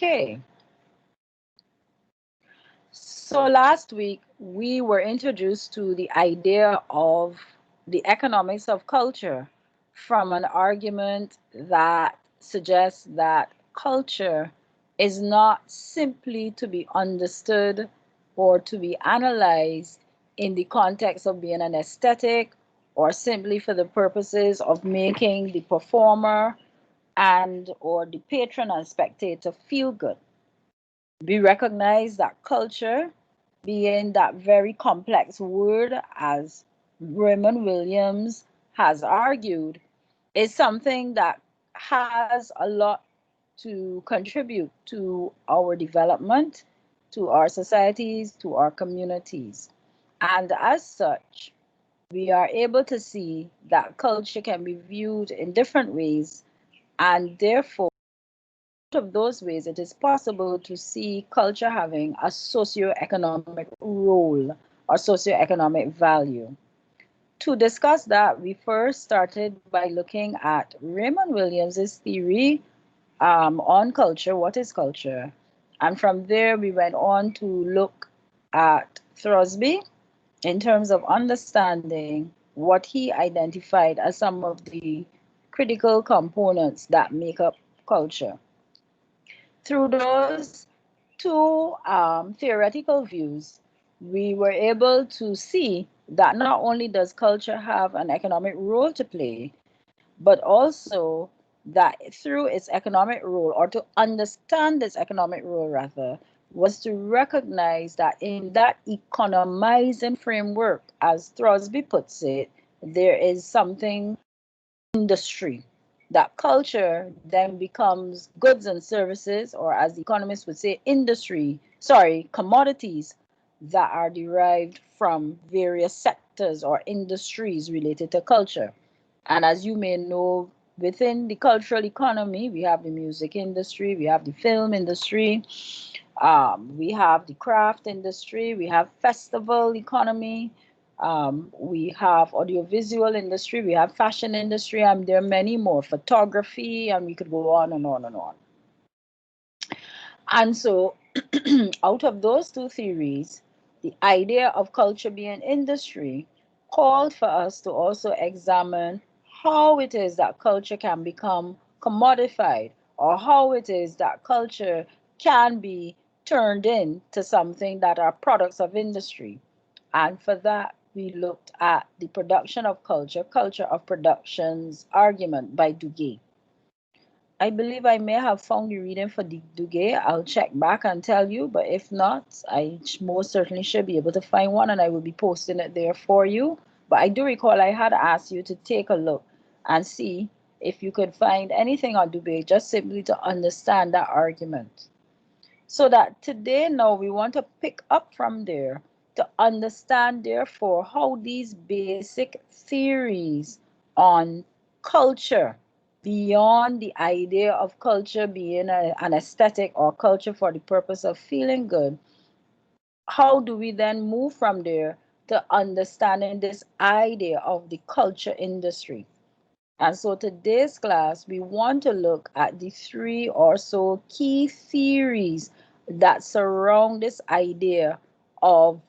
Okay, so last week we were introduced to the idea of the economics of culture from an argument that suggests that culture is not simply to be understood or to be analyzed in the context of being an aesthetic or simply for the purposes of making the performer and or the patron and spectator feel good. We recognize that culture, being that very complex word, as Raymond Williams has argued, is something that has a lot to contribute to our development, to our societies, to our communities. And as such, we are able to see that culture can be viewed in different ways, and therefore, of those ways, it is possible to see culture having a socio-economic role or socio-economic value. To discuss that, we first started by looking at Raymond Williams's theory on culture, what is culture? And from there, we went on to look at Throsby in terms of understanding what he identified as some of the critical components that make up culture. Through those two theoretical views, we were able to see that not only does culture have an economic role to play, but also that through its economic role, or to understand its economic role rather, was to recognize that in that economizing framework, as Throsby puts it, there is something industry. That culture then becomes goods and services, or as the economists would say, commodities that are derived from various sectors or industries related to culture. And as you may know, within the cultural economy, we have the music industry, we have the film industry, we have the craft industry, we have festival economy, we have audiovisual industry, we have fashion industry, and there are many more, photography, and we could go on and on and on. And so out of those two theories, the idea of culture being industry called for us to also examine how it is that culture can become commodified, or how it is that culture can be turned into something that are products of industry. And for that, we looked at the production of culture, culture of productions argument by Duguay. I believe I may have found the reading for the Duguay. I'll check back and tell you, but if not, I most certainly should be able to find one, and I will be posting it there for you. But I do recall I had asked you to take a look and see if you could find anything on Duguay, just simply to understand that argument. So that today now we want to pick up from there to understand, therefore, how these basic theories on culture, beyond the idea of culture being an aesthetic or culture for the purpose of feeling good, how do we then move from there to understanding this idea of the culture industry? And so today's class, we want to look at the three or so key theories that surround this idea of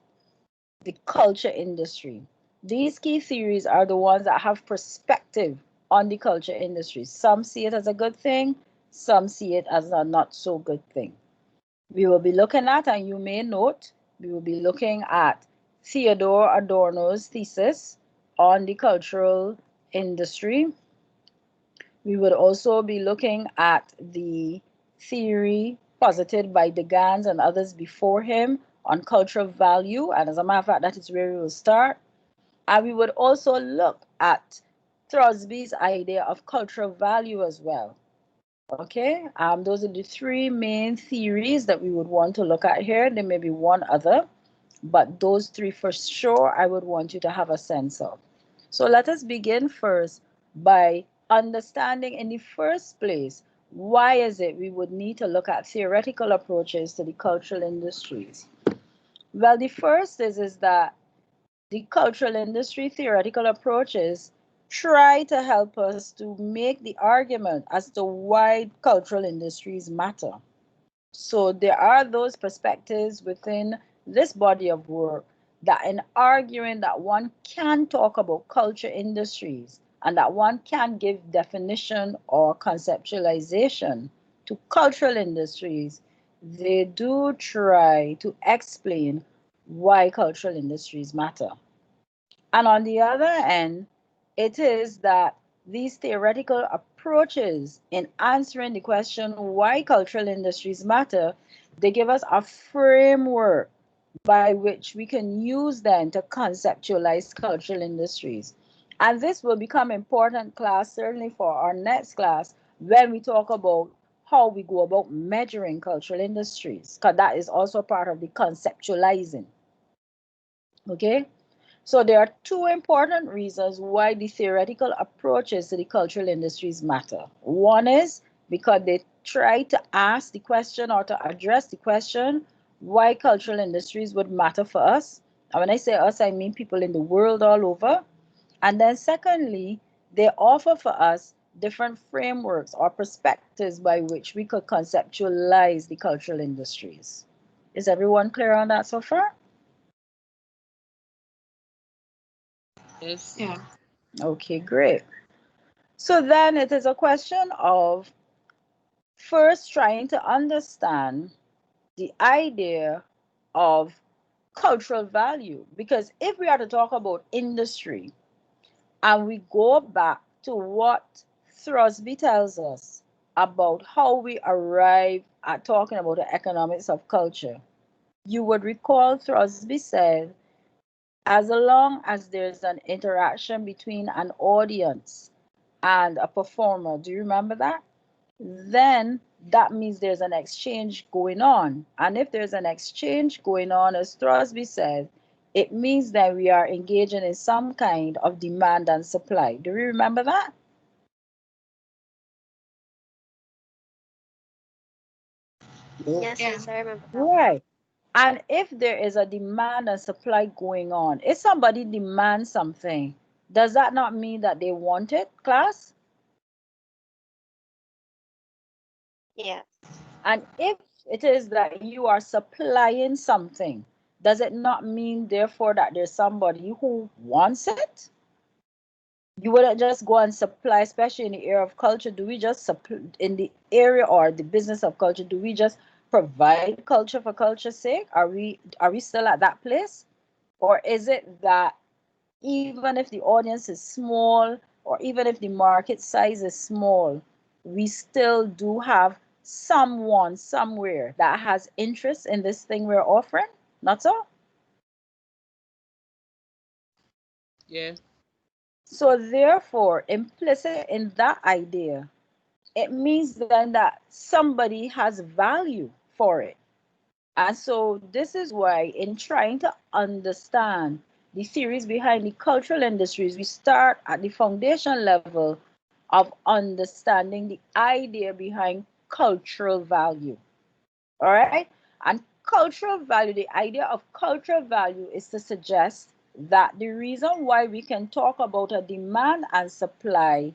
the culture industry. These key theories are the ones that have perspective on the culture industry. Some see it as a good thing, some see it as a not so good thing. We will be looking at, and you may note, we will be looking at Theodore Adorno's thesis on the cultural industry. We would also be looking at the theory posited by Degas and others before him on cultural value, and as a matter of fact, that is where we will start. And we would also look at Throsby's idea of cultural value as well. Okay, those are the three main theories that we would want to look at here. There may be one other, but those three for sure I would want you to have a sense of. So let us begin first by understanding in the first place, why is it we would need to look at theoretical approaches to the cultural industries? Well, the first is that the cultural industry theoretical approaches try to help us to make the argument as to why cultural industries matter. So there are those perspectives within this body of work that in arguing that one can talk about culture industries and that one can give definition or conceptualization to cultural industries, they do try to explain why cultural industries matter. And on the other end, it is that these theoretical approaches in answering the question why cultural industries matter, they give us a framework by which we can use then to conceptualize cultural industries. And this will become important class, certainly for our next class, when we talk about how we go about measuring cultural industries, because that is also part of the conceptualizing. Okay? So there are two important reasons why the theoretical approaches to the cultural industries matter. One is because they try to ask the question or to address the question why cultural industries would matter for us. And when I say us, I mean people in the world all over. And then secondly, they offer for us different frameworks or perspectives by which we could conceptualize the cultural industries. Is everyone clear on that so far? Yes. Yeah. Okay, great. So then it is a question of first trying to understand the idea of cultural value. Because if we are to talk about industry and we go back to what Throsby tells us about how we arrive at talking about the economics of culture, you would recall Throsby said, as long as there's an interaction between an audience and a performer, do you remember that? Then that means there's an exchange going on. And if there's an exchange going on, as Throsby said, it means that we are engaging in some kind of demand and supply. Do you remember that? Yes, Yeah. yes, I remember that. Right. And if there is a demand and supply going on, if somebody demands something, does that not mean that they want it, class? Yes. And if it is that you are supplying something, does it not mean, therefore, that there's somebody who wants it? You wouldn't just go and supply, especially in the area of culture. Do we just supply in the area or the business of culture? Do we just provide culture for culture's sake? Are we still at that place, or is it that even if the audience is small, or even if the market size is small, we still do have someone somewhere that has interest in this thing we're offering? Not so? Yeah. So therefore, implicit in that idea, it means then that somebody has value for it. And so this is why in trying to understand the theories behind the cultural industries, we start at the foundation level of understanding the idea behind cultural value. All right? And cultural value, the idea of cultural value is to suggest that the reason why we can talk about a demand and supply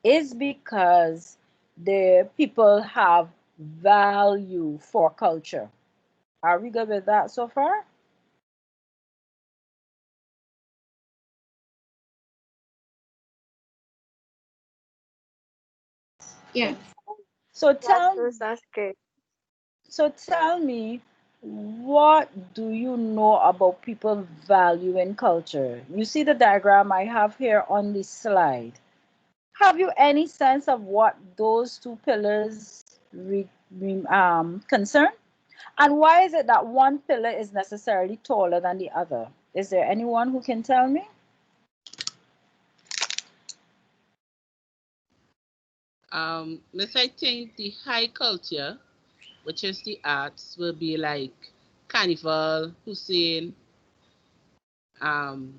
is because the people have value for culture. Are we good with that so far? Yes. Yeah. So Yes, tell yes, that's great. so tell me, what do you know about people valuing culture? You see the diagram I have here on the slide. Have you any sense of what those two pillars concern? And why is it that one pillar is necessarily taller than the other? Is there anyone who can tell me? Miss, I think the high culture, which is the arts, will be like carnival, Hussein, um,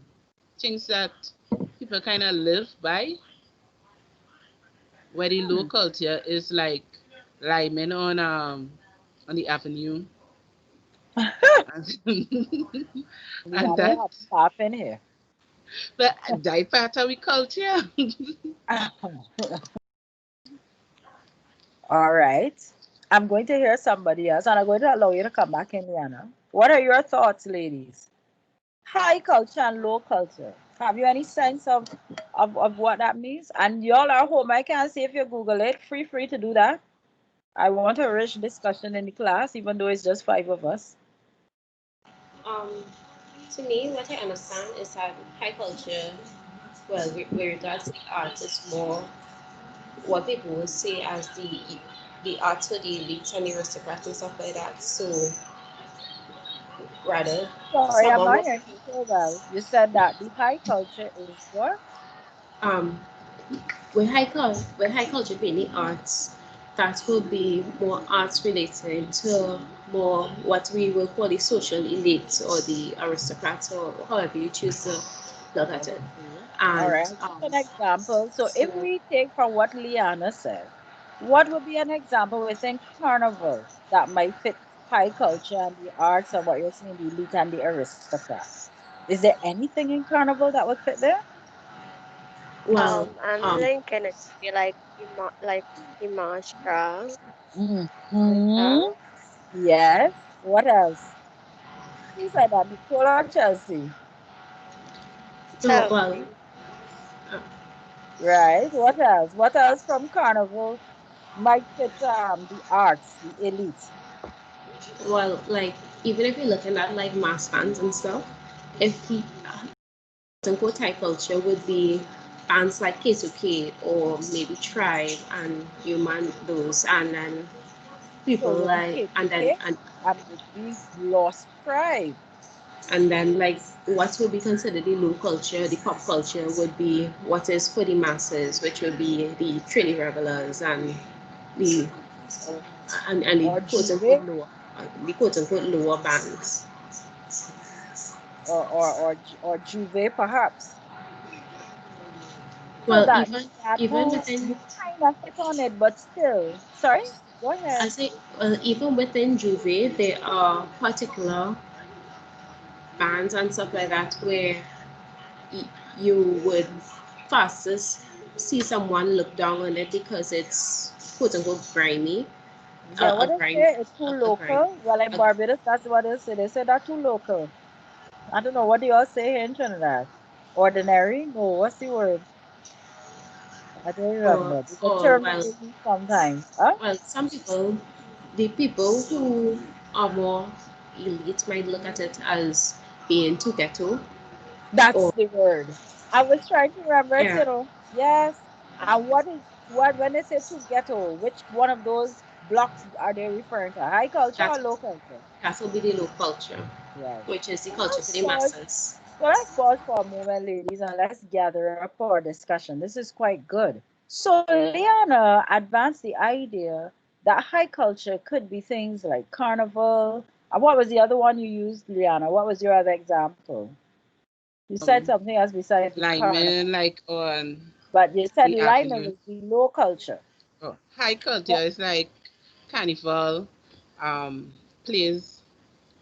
things that people kind of live by, where the low Hmm. culture is like Lyman on the avenue, and, We and have a that, happy laugh in here. but that part of we culture. All right. I'm going to hear somebody else, and I'm going to allow you to come back in, Liana. What are your thoughts, ladies? High culture and low culture. Have you any sense of what that means? And y'all are home. I can't see if you Google it. Free to do that. I want a rich discussion in the class, even though it's just five of us. Um, to me, what I understand is that high culture, well, with regards to the arts, is more what people would say as the arts for the elites and the aristocrats and stuff like that. So rather, Sorry, I'm someone not would hearing you so well. You said that the high culture is what? um with high culture being the arts, that will be more arts related to more what we will call the social elite or the aristocrats or however you choose to look at it. Okay. All And right. I'll give an example. So if so we take from what Liana said, what would be an example within carnival that might fit high culture and the arts and what you're saying, the elite and the aristocrat? Is there anything in carnival that would fit there? well I'm um thinking it could be like Imashka, like Hmm. that. Yes. What else? Who said that? Nicole or Chelsea? no well Chelsea. uh, Right. What else? What else from carnival might fit the arts, the elite? well like even if you're looking at like mass bands and stuff, if he unquote high culture would be bands like K2K or maybe Tribe and Human those and then people So like like K2K and maybe Lost Tribe. and then like what would be considered the low culture, the pop culture would be what is for the masses, which would be the trainee revelers the Or, and or Juve the quote unquote lower bands. or Juve perhaps. So Well, that even you within, kind of hit on it, but still. Sorry, go I ahead. say, even within Juve, there are particular bands and stuff like that where y- you would fastest see someone look down on it because it's quote unquote grimy, Yeah, what a they grime, say it's too a grime, local. Well, in a, Barbados, that's what they say. They say that too local. I don't know. What do y'all say here in Trinidad? Ordinary? No, what's the word? I don't remember. There's a or term that they use sometimes. Huh? well, some people, the people who are more elite might look at it as being too ghetto, That's or the word. I was trying to remember it, yeah, you know. Yes. And what is what when they say to ghetto, which one of those blocks are they referring to? High culture or that low culture? that will be the low culture, Right. which is the So culture for let's the pause. masses. So let's pause for a moment, ladies, and let's gather up for our discussion. This is quite good. So Liana advanced the idea that high culture could be things like carnival. And what was the other one you used, Liana? What was your other example? You said Um, something else besides the Lyman, carnival. like on But you said the Lyman afternoon. is the low culture. Oh, high culture What? is like carnival, um, plays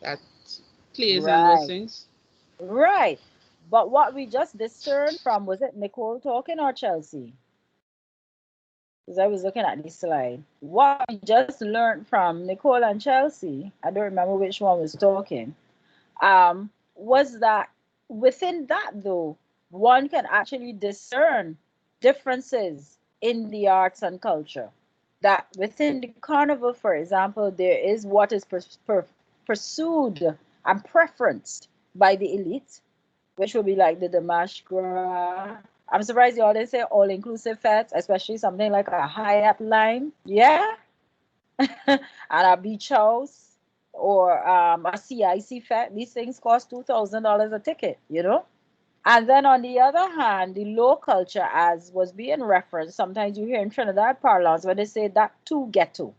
that plays and those Right, things. right. But what we just discerned from, was it Nicole talking or Chelsea? Because I was looking at this slide. What we just learned from Nicole and Chelsea, I don't remember which one was talking, was that within that, though, one can actually discern differences in the arts and culture. That within the carnival, for example, there is what is pursued and preferenced by the elite, which will be like the Damashqa. I'm surprised you all didn't say all inclusive fest, especially something like a Hyatt line. Yeah. And a beach house or a CIC fest. These things cost $2,000 a ticket, you know? And then on the other hand, the low culture, as was being referenced, sometimes you hear in Trinidad parlance when they say that too ghetto.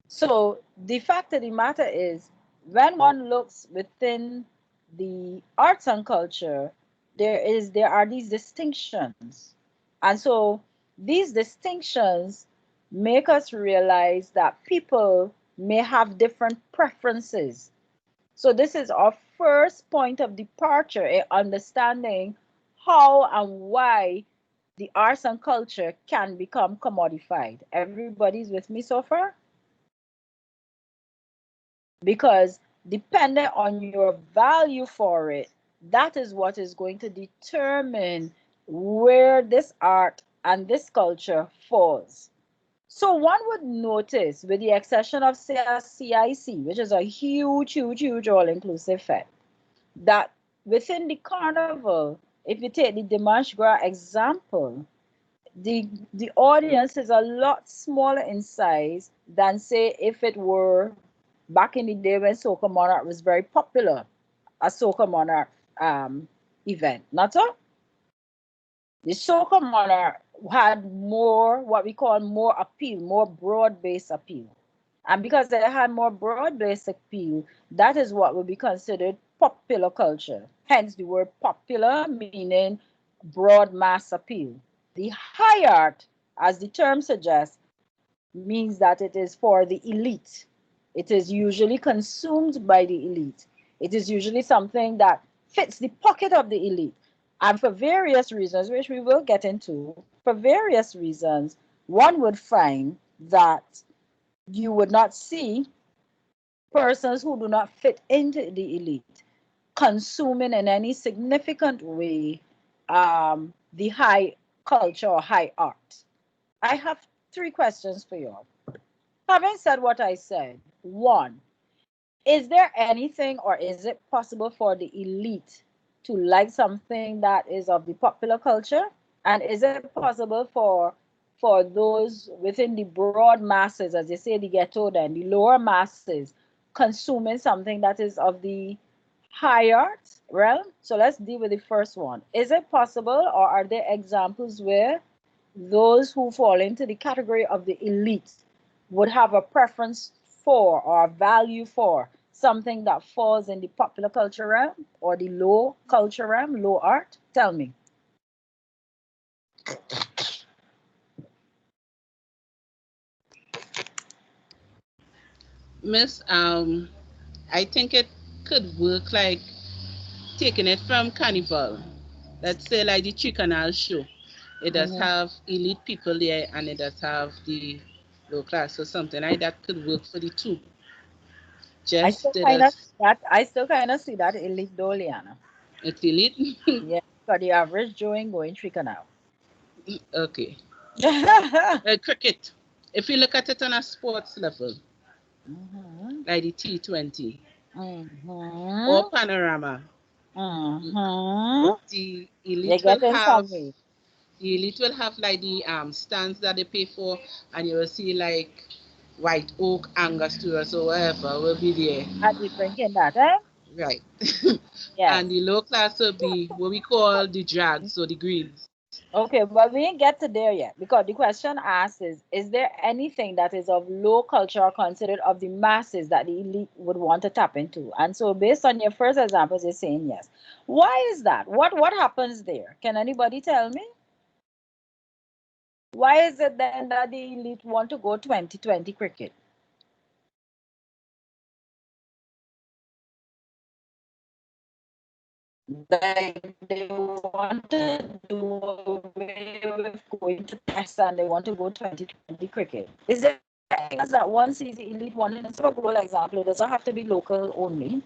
So the fact of the matter is, when one looks within the arts and culture, there are these distinctions. And so these distinctions make us realize that people may have different preferences. So this is our first point of departure in understanding how and why the arts and culture can become commodified. Everybody's with me so far? Because depending on your value for it, that is what is going to determine where this art and this culture falls. So one would notice, with the exception of CIC, which is a huge all-inclusive fest, that within the carnival, if you take the Dimanche Gras example, the audience is a lot smaller in size than, say, if it were back in the day when Soca Monarch was very popular, a Soca Monarch event. Not so? The Soca Monarch had more, what we call more appeal, more broad-based appeal. And because they had more broad-based appeal, that is what would be considered popular culture. Hence the word popular, meaning broad mass appeal. The high art, as the term suggests, means that it is for the elite. It is usually consumed by the elite. It is usually something that fits the pocket of the elite. And for various reasons, which we will get into, for various reasons, one would find that you would not see persons who do not fit into the elite consuming in any significant way the high culture or high art. I have three questions for you. Having said what I said, one, is there anything or is it possible for the elite to like something that is of the popular culture? And is it possible for those within the broad masses, as they say, the ghetto, then the lower masses, consuming something that is of the high art realm? So let's deal with the first one. Is it possible, or are there examples where those who fall into the category of the elite would have a preference for or a value for something that falls in the popular culture realm or the low culture realm, low art? Tell me. Miss, I think it could work like taking it from carnival. Let's say like the Chicanal show. It does have elite people there and it does have the low class. So something like that could work for the two. I Just still it kind of is that. I still kind of see that elite Doliana. it's elite. Yeah, for the average Joe ain't going trick now. Okay. Cricket. If you look at it on a sports level, like the T20 or Panorama, the You're elite will getting have somewhere. the elite will have like the stands that they pay for, and you will see like White Oak, Angostura, or whatever will be there. Are you drinking that, eh? Right. Yes. And the low class will be what we call the drags, so the greens. Okay, but we ain't get to there yet because the question asked is there anything that is of low culture or considered of the masses that the elite would want to tap into? And so based on your first examples, you're saying yes. Why is that? What happens there? Can anybody tell me? Why is it then that the elite want to go 2020 cricket? Like they want to do away with going to test and they want to go 2020 cricket. Is there anything else that one sees the elite wanting? Instead of a global example, it doesn't have to be local only.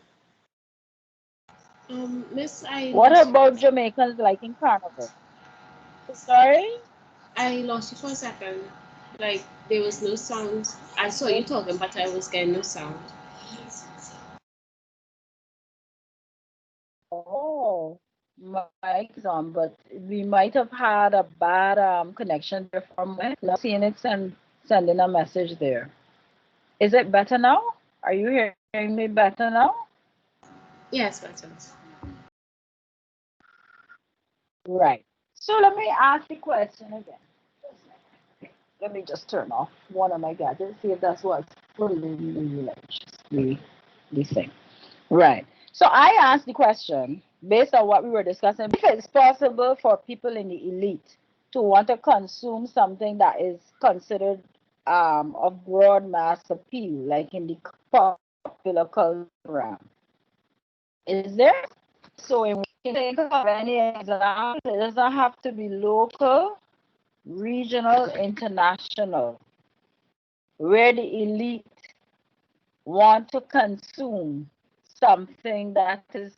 Miss, I What lost you. about Jamaicans liking carnival? Sorry? I lost you for a second. Like there was no sound. I saw you talking, but I was getting no sound. Oh, mic is on, but we might have had a bad connection there for a moment. Not seeing it sending a message there. Is it better now? Are you hearing me better now? Yes, better. Right. So let me ask the question again. Let me just turn off one of my gadgets, see if that's what's pulling the thing. Right. So I asked the question based on what we were discussing. If it's possible for people in the elite to want to consume something that is considered of broad mass appeal, like in the popular culture realm, is there? So in we can think of any example, it doesn't have to be local. regional, international, where the elite want to consume something that is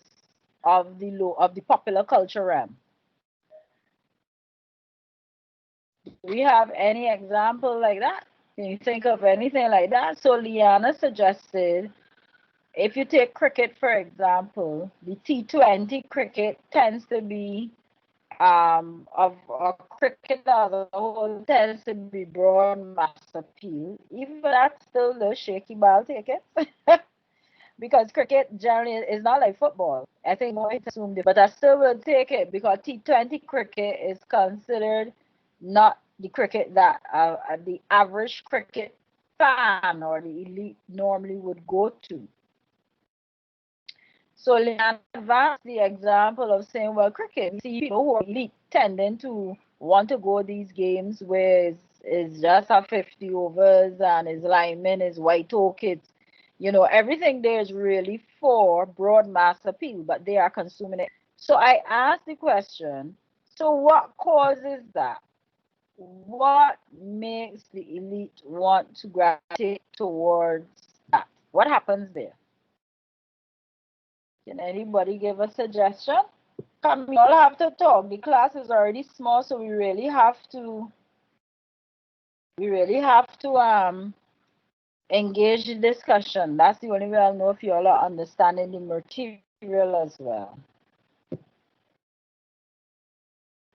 of the popular culture realm. Do we have any example like that? Can you think of anything like that? So Liana suggested, if you take cricket for example, the T20 cricket tends to be of cricket as a whole tends to be broad mass appeal. Even that's still a little shaky ball, take it. Because cricket generally is not like football. I think more assumed, but I still will take it because T20 cricket is considered not the cricket that the average cricket fan or the elite normally would go to. So Leanne advanced the example of saying, well, cricket, we see people who are elite tending to want to go these games where it's just a 50 overs and his linemen is white orchids. You know, everything there is really for broad mass appeal, but they are consuming it. So I asked the question, so what causes that? What makes the elite want to gravitate towards that? What happens there? Can anybody give a suggestion? Come, we all have to talk. The class is already small, so we really have to engage the discussion. That's the only way I'll know if you all are understanding the material as well.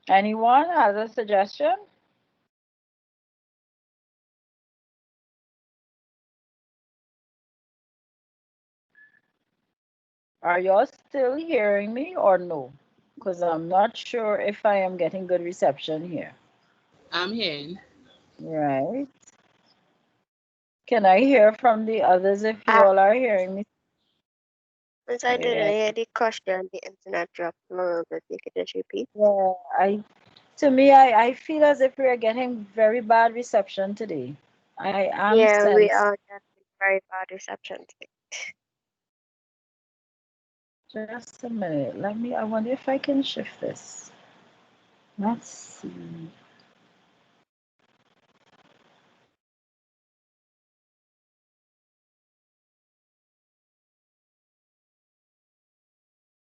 Anyone has a suggestion? Are y'all still hearing me or no? Because I'm not sure if I am getting good reception here. I'm hearing. Right. Can I hear from the others if you Uh, all are hearing me? since I didn't Yeah. hear the question, the internet dropped a little bit. You could just repeat. Yeah, to me, I feel as if we are getting very bad reception today. I am Yeah, we sensing. are getting very bad reception today. Just a minute. I wonder if I can shift this. Let's see.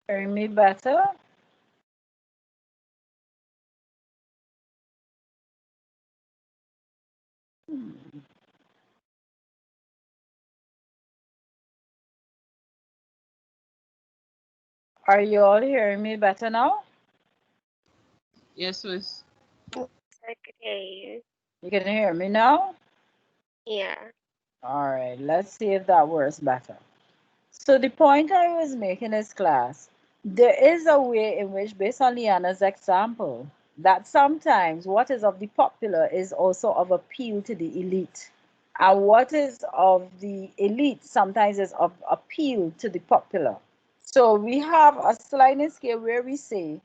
Hearing me better? Hmm. Are you all hearing me better now? Yes, miss. Yes, I could hear you. You can hear me now? Yeah. All right, let's see if that works better. So the point I was making is class, there is a way in which, based on Liana's example, that sometimes what is of the popular is also of appeal to the elite. And what is of the elite sometimes is of appeal to the popular. So we have a sliding scale where we say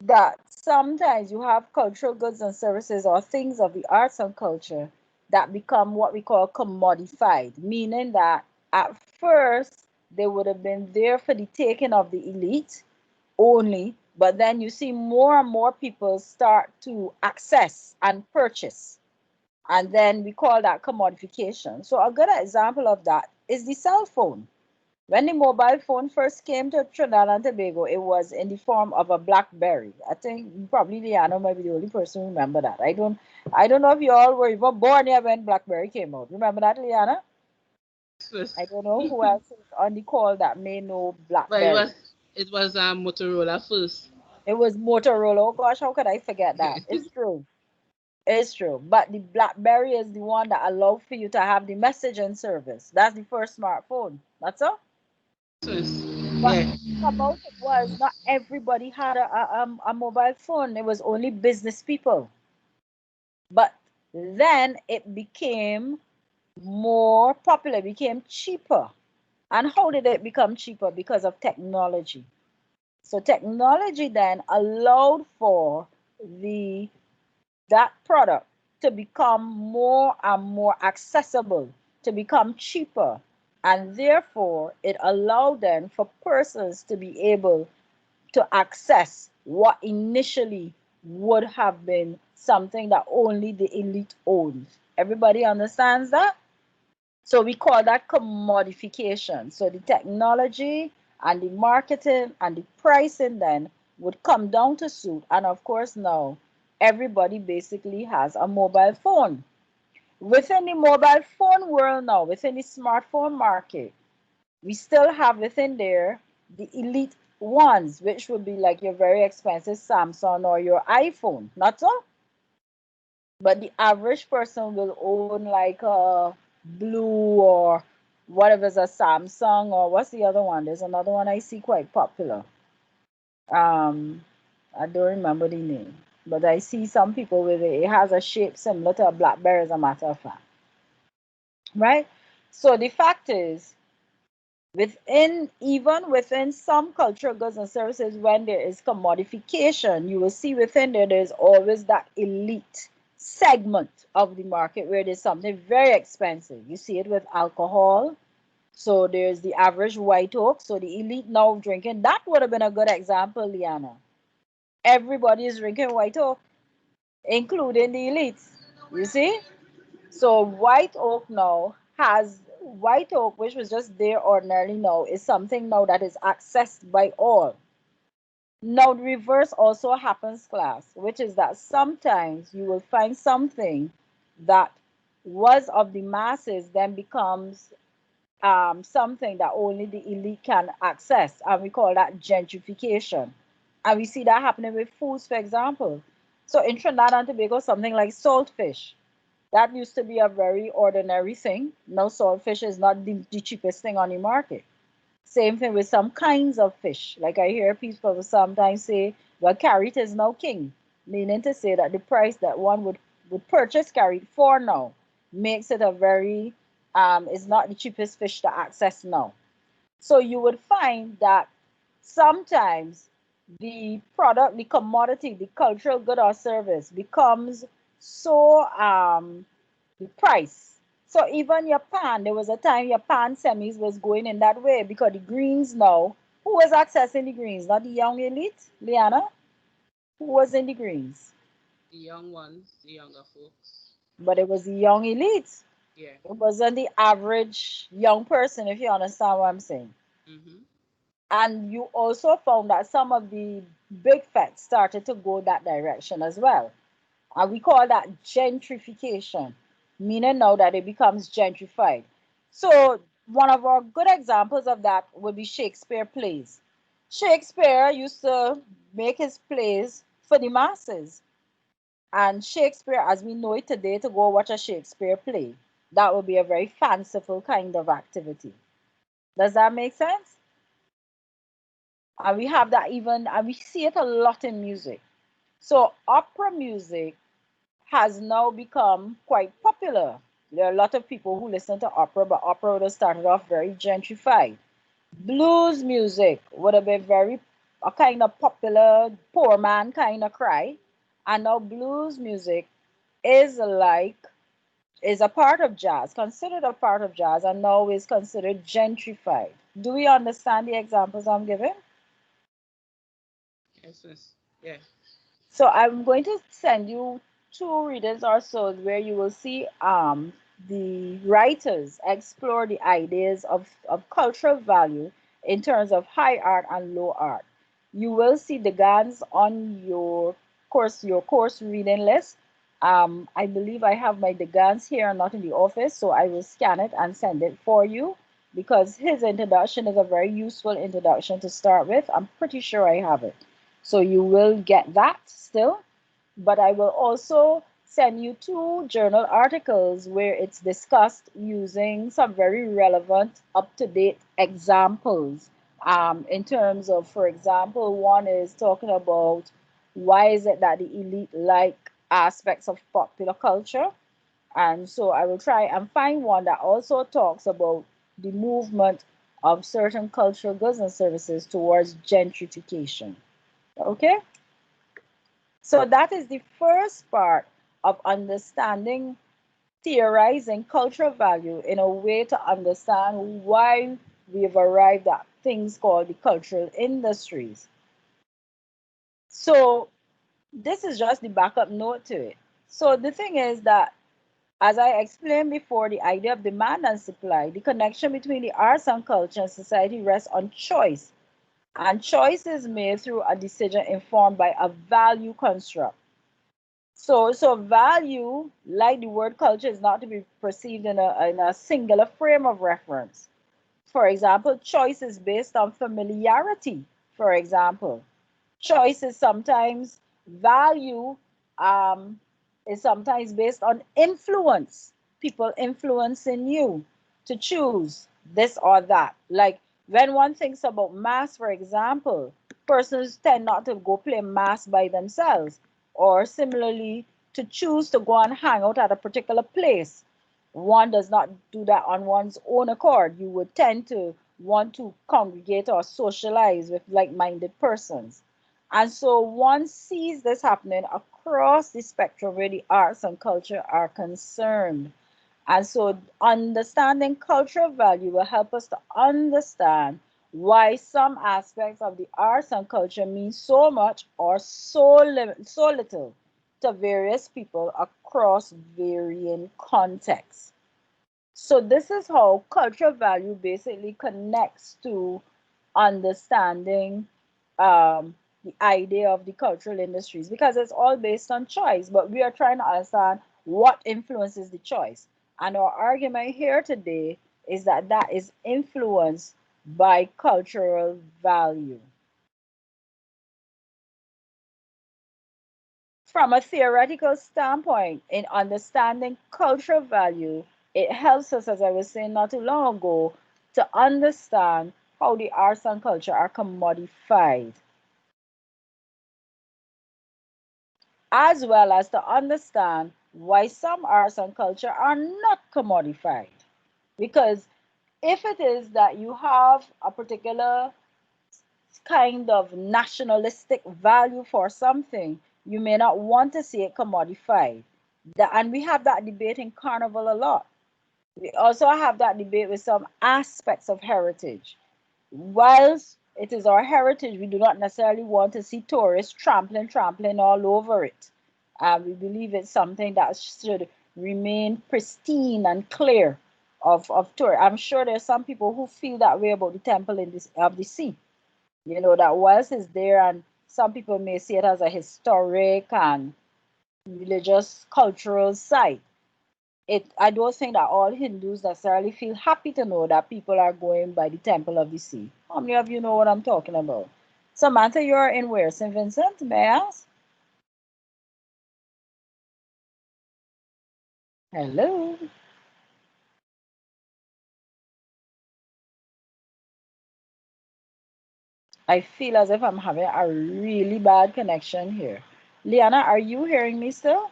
that sometimes you have cultural goods and services or things of the arts and culture that become what we call commodified, meaning that at first they would have been there for the taking of the elite only, but then you see more and more people start to access and purchase. And then we call that commodification. So a good example of that is the cell phone. When the mobile phone first came to Trinidad and Tobago, it was in the form of a BlackBerry. I think probably Liana might be the only person who remember that. I don't know if you all were even born here when BlackBerry came out. Remember that, Liana? Yes, miss. I don't know who else is on the call that may know But it BlackBerry. was it was Motorola first. It was Motorola. Oh gosh, how could I forget that? It's true. It's true. But the BlackBerry is the one that allowed for you to have the messaging service. That's the first smartphone. That's all. Yes, miss. But Yeah. about it was not everybody had a mobile phone. It was only business people. But then it became more popular, it became cheaper. And how did it become cheaper? Because of technology. So technology then allowed for the that product to become more and more accessible, to become cheaper. And therefore, it allowed then for persons to be able to access what initially would have been something that only the elite owned. Everybody understands that? So we call that commodification. So the technology and the marketing and the pricing then would come down to suit. And of course, now everybody basically has a mobile phone. Within the mobile phone world now, within the smartphone market, we still have within there the elite ones, which would be like your very expensive Samsung or your iPhone, not so? But the average person will own like a Blue or whatever is a Samsung or what's the other one? There's another one I see quite popular. Um, I don't remember the name, but I see some people with it. It has a shape similar to a BlackBerry, as a matter of fact, right? So the fact is, even within some cultural goods and services, when there is commodification, you will see within there's always that elite segment of the market where there's something very expensive. You see it with alcohol. So there's the average white oak. So the elite now drinking, that would have been a good example, Liana. Everybody is drinking white oak, including the elites. You see? So white oak now has white oak, which was just there ordinarily, now is something now that is accessed by all. Now the reverse also happens, class, which is that sometimes you will find something that was of the masses then becomes something that only the elite can access, and we call that gentrification. And we see that happening with foods, for example. So in Trinidad and Tobago, something like saltfish, that used to be a very ordinary thing. Now saltfish is not the cheapest thing on the market. Same thing with some kinds of fish. Like I hear people sometimes say, well, carrot is now king, meaning to say that the price that one would purchase carrot for now makes it a very, is not the cheapest fish to access now. So you would find that sometimes the product, the commodity, the cultural good or service becomes so the price. So even your pan, there was a time your pan semis was going in that way because the greens now, who was accessing the greens? Not the young elite, Liana? Who was in the greens? The young ones, the younger folks. But it was the young elite. Yeah. It wasn't the average young person, if you understand what I'm saying. Mm-hmm. And you also found that some of the big fets started to go that direction as well. And we call that gentrification, meaning now that it becomes gentrified. So one of our good examples of that would be Shakespeare plays. Shakespeare used to make his plays for the masses. And Shakespeare, as we know it today, to go watch a Shakespeare play, that would be a very fanciful kind of activity. Does that make sense? And we have that even, and we see it a lot in music. So opera music has now become quite popular. There are a lot of people who listen to opera, but opera would have started off very gentrified. Blues music would have been very a kind of popular poor man kind of cry. And now blues music is like is a part of jazz, considered a part of jazz, and now is considered gentrified. Do we understand the examples I'm giving? Yes, yes. Yeah. So I'm going to send you two readings or so where you will see the writers explore the ideas of cultural value in terms of high art and low art. You will see the GANs on your course reading list. I believe I have my Degans here, not in the office, so I will scan it and send it for you because his introduction is a very useful introduction to start with. I'm pretty sure I have it. So you will get that still, but I will also send you two journal articles where it's discussed using some very relevant, up-to-date examples. In terms of, for example, one is talking about why is it that the elite like aspects of popular culture. And so I will try and find one that also talks about the movement of certain cultural goods and services towards gentrification. Okay? So that is the first part of understanding, theorizing cultural value in a way to understand why we've arrived at things called the cultural industries. So This is just the backup note to it. So the thing is that, as I explained before, the idea of demand and supply, the connection between the arts and culture and society rests on choice. And choice is made through a decision informed by a value construct. So value, like the word culture, is not to be perceived in a singular frame of reference. For example, choice is based on familiarity. For example, choice is sometimes value, um, is sometimes based on influence, people influencing you to choose this or that. Like when one thinks about mass, for example, persons tend not to go play mass by themselves, or similarly to choose to go and hang out at a particular place. One does not do that on one's own accord. You would tend to want to congregate or socialize with like-minded persons. And so one sees this happening across the spectrum where the arts and culture are concerned. And so understanding cultural value will help us to understand why some aspects of the arts and culture mean so much or so little to various people across varying contexts. So this is how cultural value basically connects to understanding the idea of the cultural industries, because it's all based on choice, but we are trying to understand what influences the choice. And our argument here today is that that is influenced by cultural value. From a theoretical standpoint, in understanding cultural value, it helps us, as I was saying not too long ago, to understand how the arts and culture are commodified, as well as to understand why some arts and culture are not commodified. Because if it is that you have a particular kind of nationalistic value for something, you may not want to see it commodified. And we have that debate in Carnival a lot. We also have that debate with some aspects of heritage. Whilst it is our heritage, we do not necessarily want to see tourists trampling all over it. We believe it's something that should remain pristine and clear of tourists. I'm sure there's some people who feel that way about the temple in this of the sea. You know, that whilst it's there, and some people may see it as a historic and religious cultural site, I don't think that all Hindus necessarily feel happy to know that people are going by the Temple of the Sea. How many of you know what I'm talking about? Samantha, you're in where? St. Vincent, may I ask? Hello. I feel as if I'm having a really bad connection here. Liana, are you hearing me still?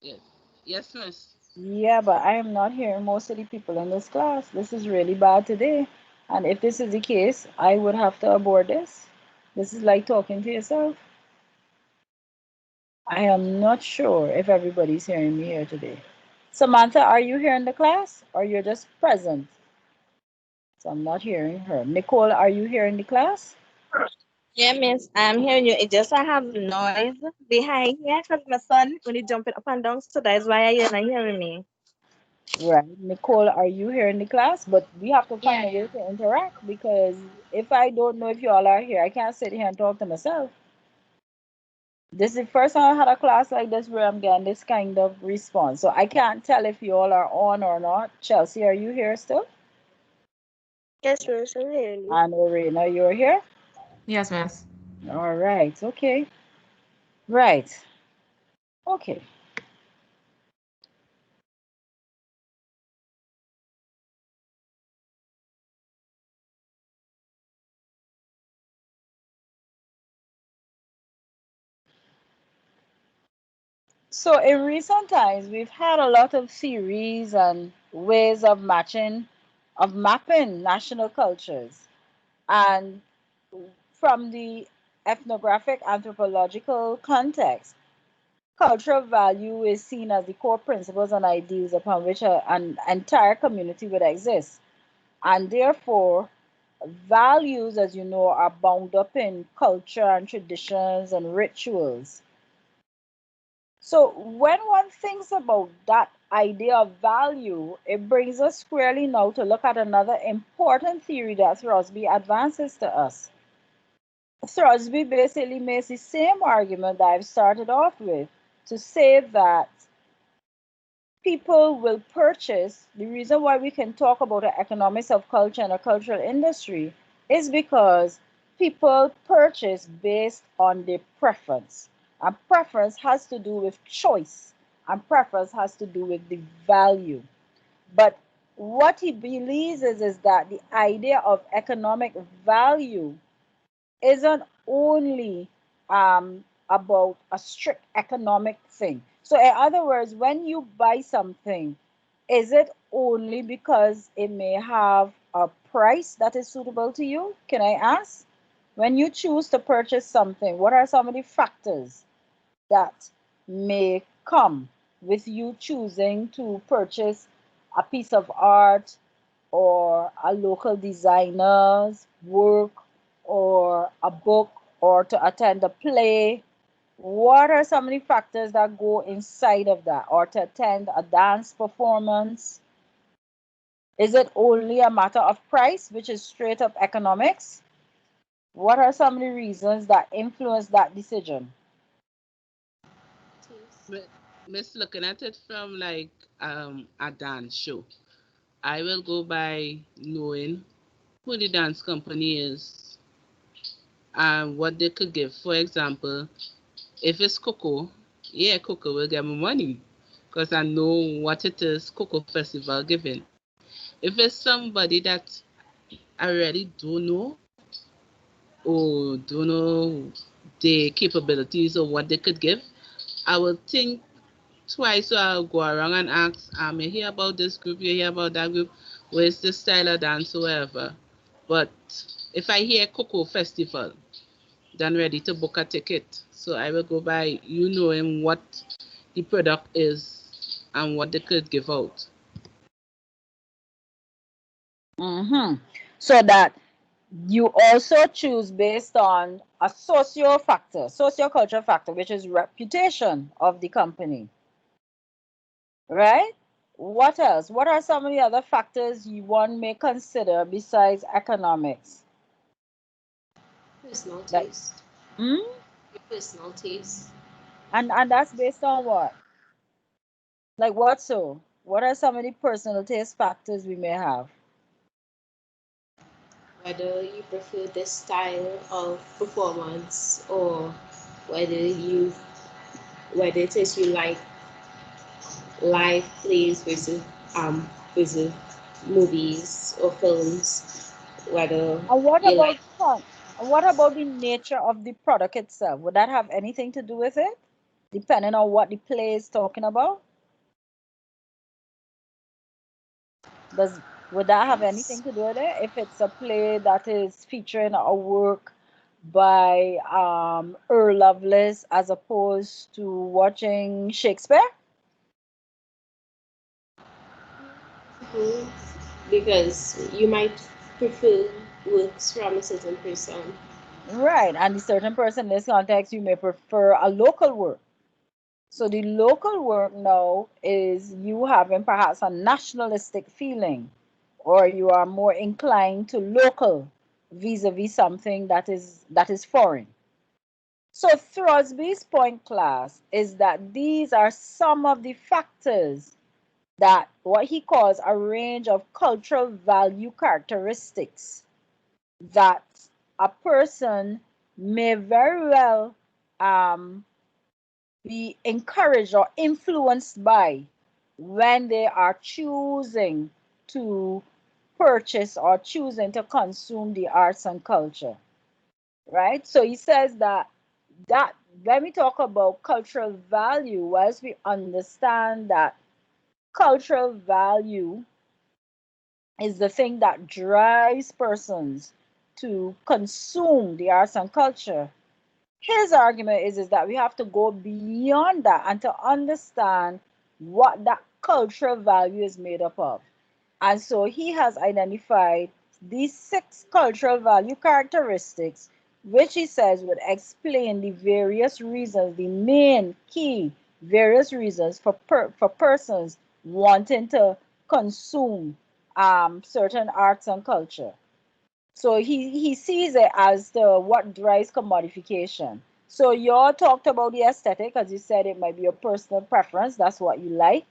Yes. Yes, miss. Yeah, but I am not hearing most of the people in this class. This is really bad today. And if this is the case, I would have to abort this. This is like talking to yourself. I am not sure if everybody's hearing me here today. Samantha, are you here in the class or you're just present? So I'm not hearing her. Nicole, are you here in the class? Yeah, miss, I'm hearing you. It just I have noise behind here because my son when he jumping up and down, so that's why you're not hearing me. Right. Nicole, are you here in the class? But we have to find Yeah, a way yeah. to interact, because if I don't know if you all are here, I can't sit here and talk to myself. This is the first time I had a class like this where I'm getting this kind of response. So I can't tell if you all are on or not. Chelsea, are you here still? Yes, miss, I'm hearing you. And Lorena, you're here? Yes, miss. All right. Okay. Right. Okay. So in recent times, we've had a lot of theories and ways of mapping national cultures. And from the ethnographic anthropological context, cultural value is seen as the core principles and ideals upon which an entire community would exist. And therefore, values, as you know, are bound up in culture and traditions and rituals. So when one thinks about that idea of value, it brings us squarely now to look at another important theory that Throsby advances to us. Throsby basically makes the same argument that I've started off with, to say that people will purchase. The reason why we can talk about the economics of culture and a cultural industry is because people purchase based on their preference. And preference has to do with choice, and preference has to do with the value. But what he believes is that the idea of economic value isn't only about a strict economic thing. So, in other words, when you buy something, is it only because it may have a price that is suitable to you? Can I ask? When you choose to purchase something, what are some of the factors that may come with you choosing to purchase a piece of art or a local designer's work or a book or to attend a play? What are some of the factors that go inside of that, or to attend a dance performance? Is it only a matter of price, which is straight up economics? What are some of the reasons that influence that decision? But Miss, looking at it from like a dance show, I will go by knowing who the dance company is and what they could give. For example, if it's Coco, yeah, Coco will get me money because I know what it is Coco Festival giving. If it's somebody that I really don't know or don't know the capabilities or what they could give, I will think twice, so I'll go around and ask, you hear about this group, you hear about that group, where's the style of dance or whatever. But if I hear Coco Festival, then ready to book a ticket. So I will go by you knowing what the product is and what they could give out. So that you also choose based on a socio factor, socio-cultural factor, which is reputation of the company, right? What else? What are some of the other factors one may consider besides economics? Personal Like, taste. hmm? Your personal taste. And that's based on what? Like what so? What are some of the personal taste factors we may have? Whether you prefer this style of performance or whether you whether it is you like live plays versus movies or films, whether And what you like about fun? And what about the nature of the product itself? Would that have anything to do with it? Depending on what the play is talking about? Does would that have yes. anything to do with it? If it's a play that is featuring a work by Earl Lovelace as opposed to watching Shakespeare? Mhm. Because you might prefer works from a certain person. Right, and a certain person in this context, you may prefer a local work. So the local work now is you having perhaps a nationalistic feeling, or you are more inclined to local vis-a-vis something that is foreign. So Throsby's point, class, is that these are some of the factors that what he calls a range of cultural value characteristics that a person may very well um, be encouraged or influenced by when they are choosing to purchase or choosing to consume the arts and culture, right? So he says that when we talk about cultural value, whilst we understand that cultural value is the thing that drives persons to consume the arts and culture, his argument is that we have to go beyond that and to understand what that cultural value is made up of. And so he has identified these 6 cultural value characteristics, which he says would explain the various reasons, the main key various reasons for persons wanting to consume certain arts and culture. So he sees it as the what drives commodification. So you all talked about the aesthetic, as you said, it might be your personal preference. That's what you like.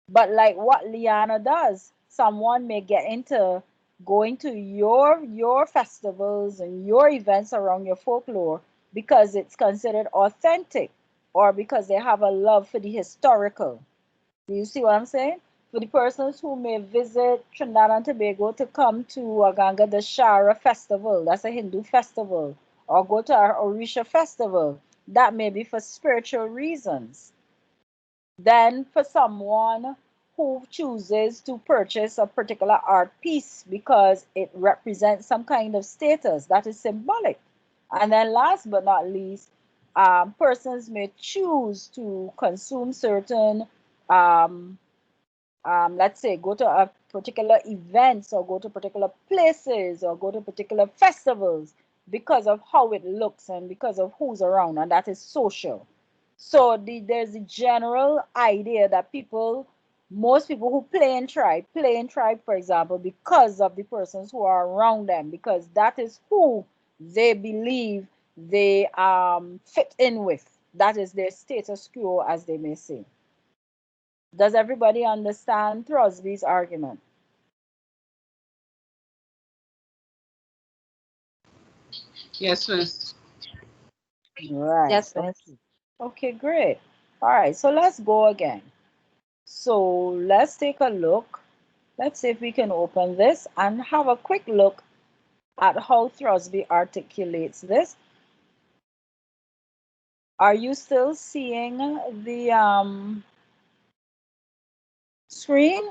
But like what Liana does, someone may get into going to your festivals and your events around your folklore because it's considered authentic or because they have a love for the historical. Do you see what I'm saying? For the persons who may visit Trinidad and Tobago to come to Aganga Dashara festival, that's a Hindu festival, or go to our Orisha festival, that may be for spiritual reasons. Then for someone who chooses to purchase a particular art piece because it represents some kind of status that is symbolic. And then last but not least, persons may choose to consume certain um, let's say go to a particular events or go to particular places or go to particular festivals because of how it looks and because of who's around, and that is social. So there's a general idea that most people who play in tribe, for example, because of the persons who are around them, because that is who they believe they fit in with. That is their status quo, as they may say. Does everybody understand Throsby's argument? Yes, miss. Right. Yes, miss. Okay. Okay, great. All right, so let's go again. So let's take a look. Let's see if we can open this and have a quick look at how Throsby articulates this. Are you still seeing the screen?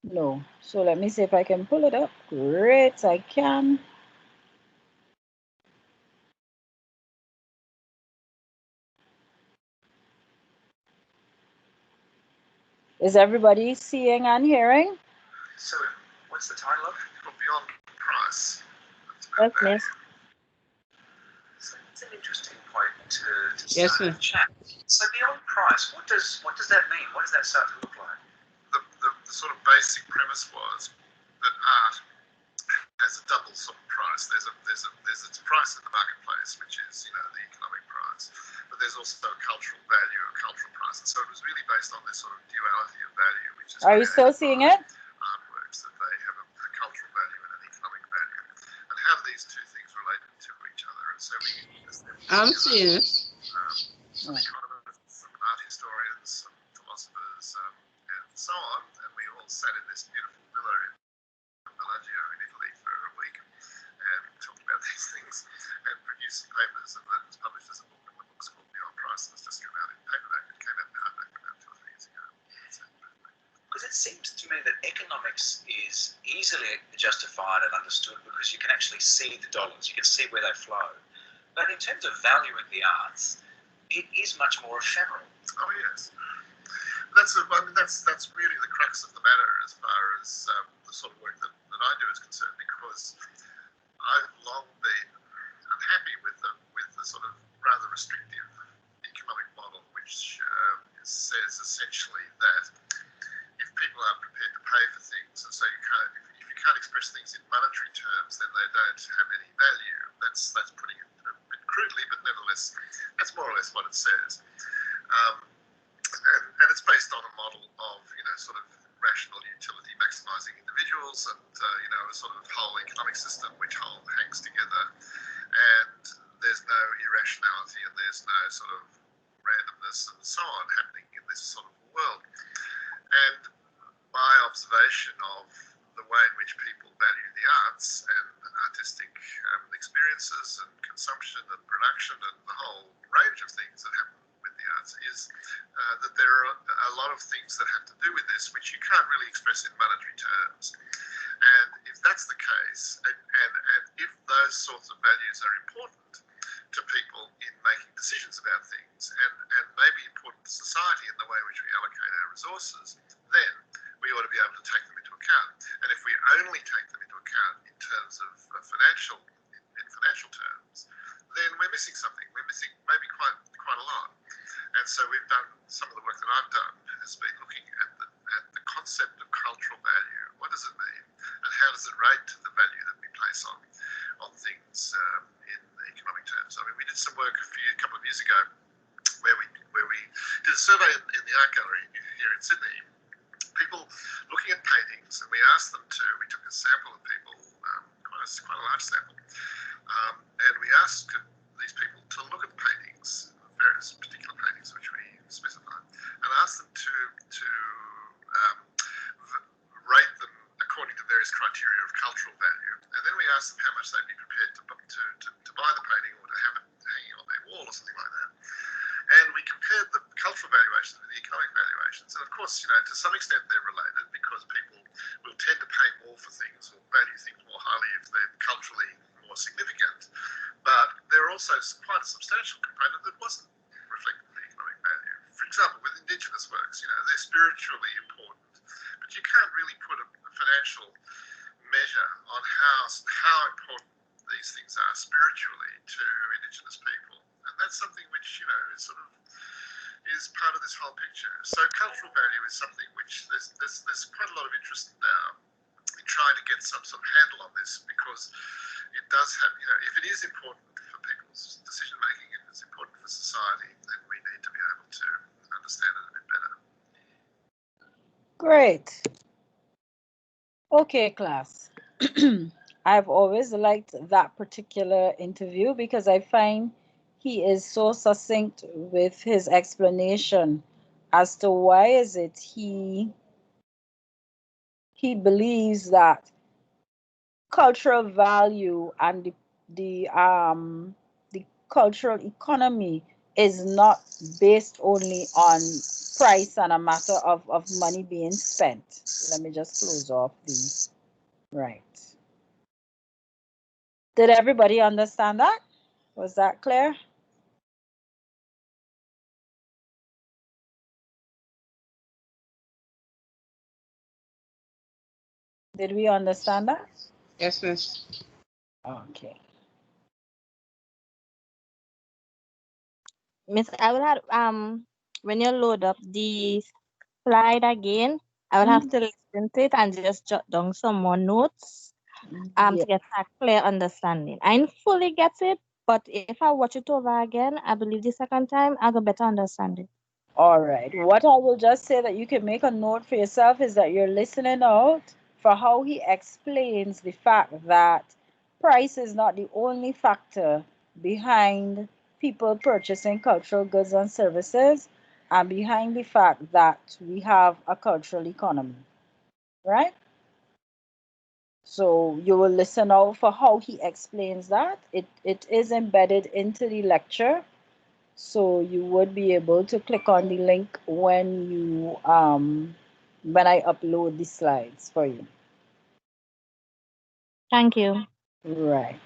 No. So let me see if I can pull it up. Great, I can. Is everybody seeing and hearing? So, what's the title of? Beyond Price. Yes, miss. So it's an interesting point to Yes, start sir. a chat. So beyond price, what does that mean? What does that start to look like? The sort of basic premise was that art has a double sort of price. There's its price in the marketplace, which is the economic price, but there's also a cultural value, a cultural price, and so it was really based on this sort of duality of value, which is. Are you still seeing it? Artworks that they have a cultural value and an economic value, and how do these two things relate to each other? And so we. I'm seeing it. Some economists, some art historians, some philosophers, and so on, and we all sat in this beautiful villa in Bellagio in Italy for a week and talked about these things and produced some papers, and that was published as a book, and the book's called Beyond Price, and it's just come out in paperback. It came out in hardback about 2 or 3 years ago. Because it seems to me that economics is easily justified and understood because you can actually see the dollars, you can see where they flow. But in terms of valuing the arts, it is much more ephemeral. Oh yes, that's really the crux of the matter as far as the sort of work that I do is concerned, because I've long been unhappy with the sort of rather restrictive economic model, which says essentially that if people aren't prepared to pay for things, and so if you can't express things in monetary terms, then they don't have any value. That's putting it a bit crudely, but nevertheless, that's more or less what it says. And it's based on a model of sort of rational utility maximising individuals, and a sort of whole economic system which whole hangs together, and there's no irrationality and there's no sort of randomness and so on happening in this sort of world. And my observation of the way in which people value the arts and artistic experiences and consumption and production and the whole range of things that happen with the arts is that there are a lot of things that have to do with this which you can't really express in monetary terms. And if that's the case, and if those sorts of values are important to people in making decisions about things, and maybe important to society in the way in which we allocate our resources, then we ought to be able to take them into account. And if we only take them into account in terms of financial terms, then we're missing something. We're missing maybe quite a lot. And so we've done, some of the work that I've done has been looking at the concept of cultural value. What does it mean? And how does it relate to the value that we place on things in economic terms? I mean, we did some work a couple of years ago where we did a survey in the art gallery here in Sydney, people looking at paintings, and we took a sample of people, quite a large sample, and we asked these people to look at paintings, various particular paintings which we specified, and asked them to rate them according to various criteria of cultural value, and then we asked them how much they'd be prepared to buy the painting or to have it hanging on their wall or something like that. And we compared the cultural valuations with the economic valuations. And of course, to some extent they're related, because people will tend to pay more for things or value things more highly if they're culturally more significant. But there are also quite a substantial component that wasn't reflected in the economic value. For example, with Indigenous works, they're spiritually important, but you can't really put a financial measure on how important these things are spiritually to Indigenous people. And that's something which, is part of this whole picture. So cultural value is something which there's quite a lot of interest now in trying to get some sort of handle on this, because it does have, if it is important for people's decision making, if it's important for society, then we need to be able to understand it a bit better. Great. Okay, class. I've always liked that particular interview because I find he is so succinct with his explanation as to why is it he believes that cultural value and the cultural economy is not based only on price and a matter of money being spent. Let me just close off the right. Did everybody understand that? Was that clear? Did we understand that? Yes, miss. Okay. Miss, I will have when you load up the slide again, I will have to listen to it and just jot down some more notes Yeah. to get a clear understanding. I fully get it, but if I watch it over again, I believe the second time I'll get better understanding. All right. What I will just say that you can make a note for yourself is that you're listening out for how he explains the fact that price is not the only factor behind people purchasing cultural goods and services, and behind the fact that we have a cultural economy, right? So you will listen out for how he explains that. It is embedded into the lecture. So you would be able to click on the link when I upload the slides for you. Thank you. Right.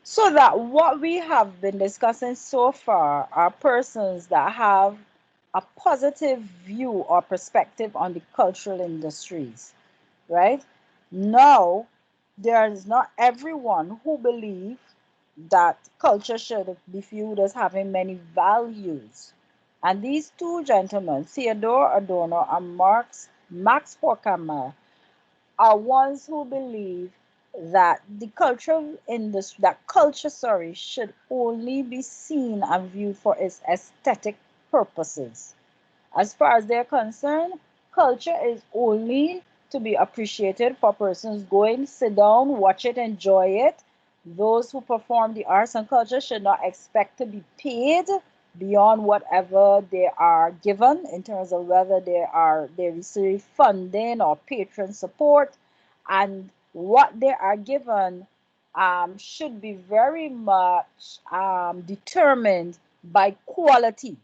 So that what we have been discussing so far are persons that have a positive view or perspective on the cultural industries, right? Now, there is not everyone who believes that culture should be viewed as having many values. And these two gentlemen, Theodore Adorno and Max Horkheimer, are ones who believe that the cultural industry, that culture, sorry, should only be seen and viewed for its aesthetic purposes. As far as they're concerned, culture is only to be appreciated for persons going, sit down, watch it, enjoy it. Those who perform the arts and culture should not expect to be paid beyond whatever they are given in terms of whether they receive funding or patron support, and what they are given should be very much determined by quality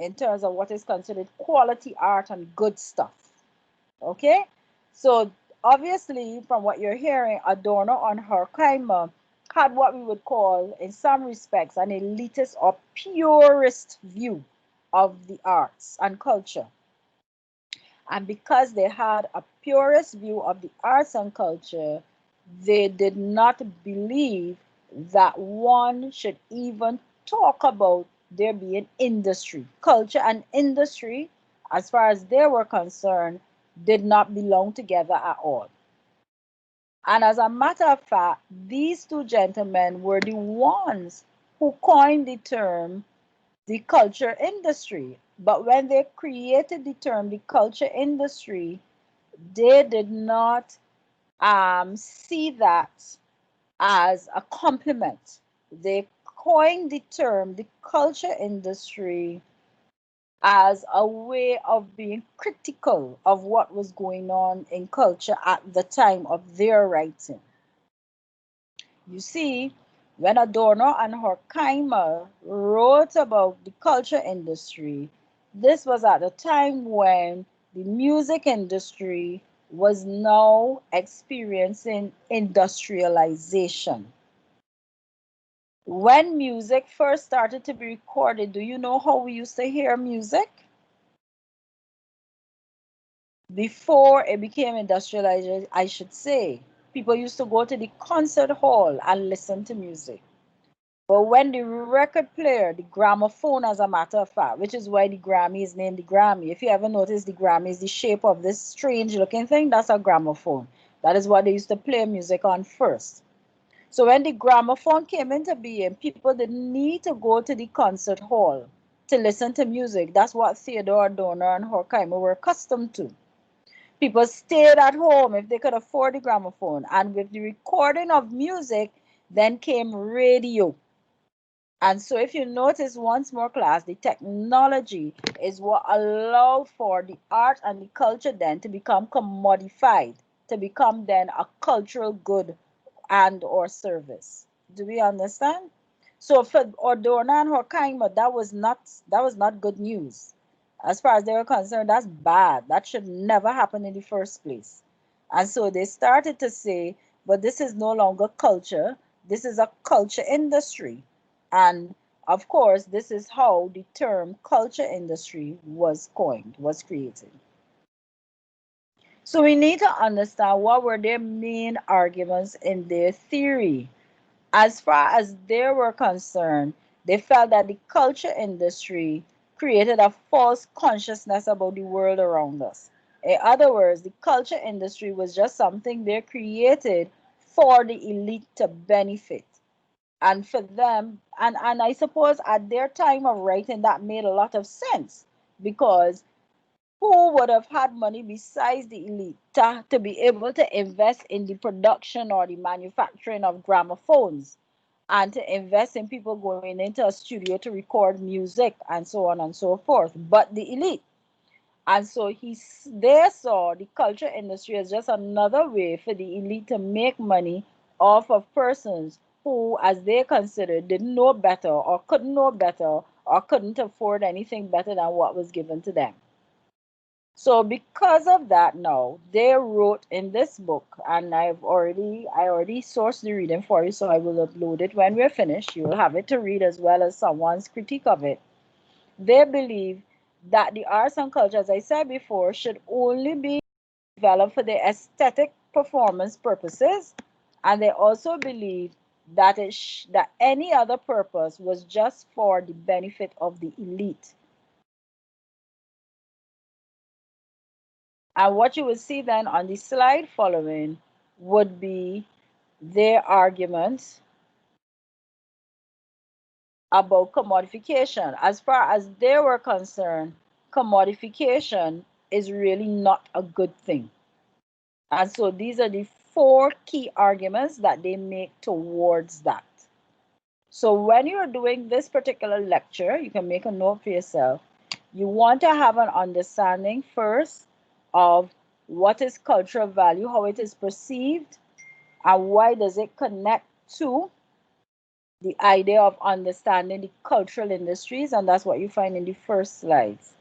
in terms of what is considered quality art and good stuff. Okay? So obviously, from what you're hearing, Adorno and Horkheimer had what we would call, in some respects, an elitist or purist view of the arts and culture. And because they had a purist view of the arts and culture, they did not believe that one should even talk about there being industry. Culture and industry, as far as they were concerned, did not belong together at all. And as a matter of fact, these two gentlemen were the ones who coined the term the culture industry. But when they created the term the culture industry, they did not see that as a compliment. They coined the term the culture industry as a way of being critical of what was going on in culture at the time of their writing. You see, when Adorno and Horkheimer wrote about the culture industry, this was at a time when the music industry was now experiencing industrialization. When music first started to be recorded, do you know how we used to hear music? Before it became industrialized, I should say, people used to go to the concert hall and listen to music. But when the record player, the gramophone, as a matter of fact, which is why the Grammy is named the Grammy. If you ever notice, the Grammy is the shape of this strange looking thing, that's a gramophone. That is what they used to play music on first. So when the gramophone came into being, people didn't need to go to the concert hall to listen to music. That's what Theodore Adorno and Horkheimer were accustomed to. People stayed at home if they could afford the gramophone. And with the recording of music, then came radio. And so if you notice once more, class, the technology is what allowed for the art and the culture then to become commodified, to become then a cultural good and or service. Do we understand? So for Adorno and Horkheimer, that was not good news. As far as they were concerned, that's bad. That should never happen in the first place. And so they started to say, but this is no longer culture. This is a culture industry. And of course, this is how the term culture industry was coined, was created. So we need to understand what were their main arguments in their theory. As far as they were concerned, they felt that the culture industry created a false consciousness about the world around us. In other words, the culture industry was just something they created for the elite to benefit. And for them, and I suppose at their time of writing, that made a lot of sense because who would have had money besides the elite to be able to invest in the production or the manufacturing of gramophones and to invest in people going into a studio to record music and so on and so forth, but the elite. And so they saw the culture industry as just another way for the elite to make money off of persons who, as they considered, didn't know better or couldn't know better or couldn't afford anything better than what was given to them. So because of that now, they wrote in this book, and I already sourced the reading for you, so I will upload it when we're finished. You'll have it to read as well as someone's critique of it. They believe that the arts and culture, as I said before, should only be developed for the aesthetic performance purposes, and they also believe that that any other purpose was just for the benefit of the elite. And what you will see then on the slide following would be their arguments about commodification. As far as they were concerned, commodification is really not a good thing. And so these are the four key arguments that they make towards that. So when you're doing this particular lecture, you can make a note for yourself. You want to have an understanding first of what is cultural value, how it is perceived, and why does it connect to the idea of understanding the cultural industries, and that's what you find in the first slides.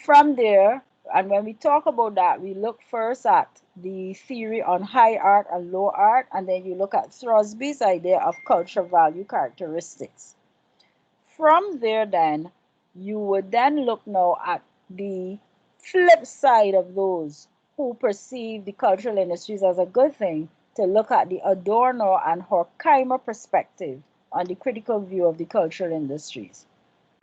From there, and when we talk about that, we look first at the theory on high art and low art, and then you look at Throsby's idea of cultural value characteristics. From there, then, you would then look now at the flip side of those who perceive the cultural industries as a good thing to look at the Adorno and Horkheimer perspective on the critical view of the cultural industries.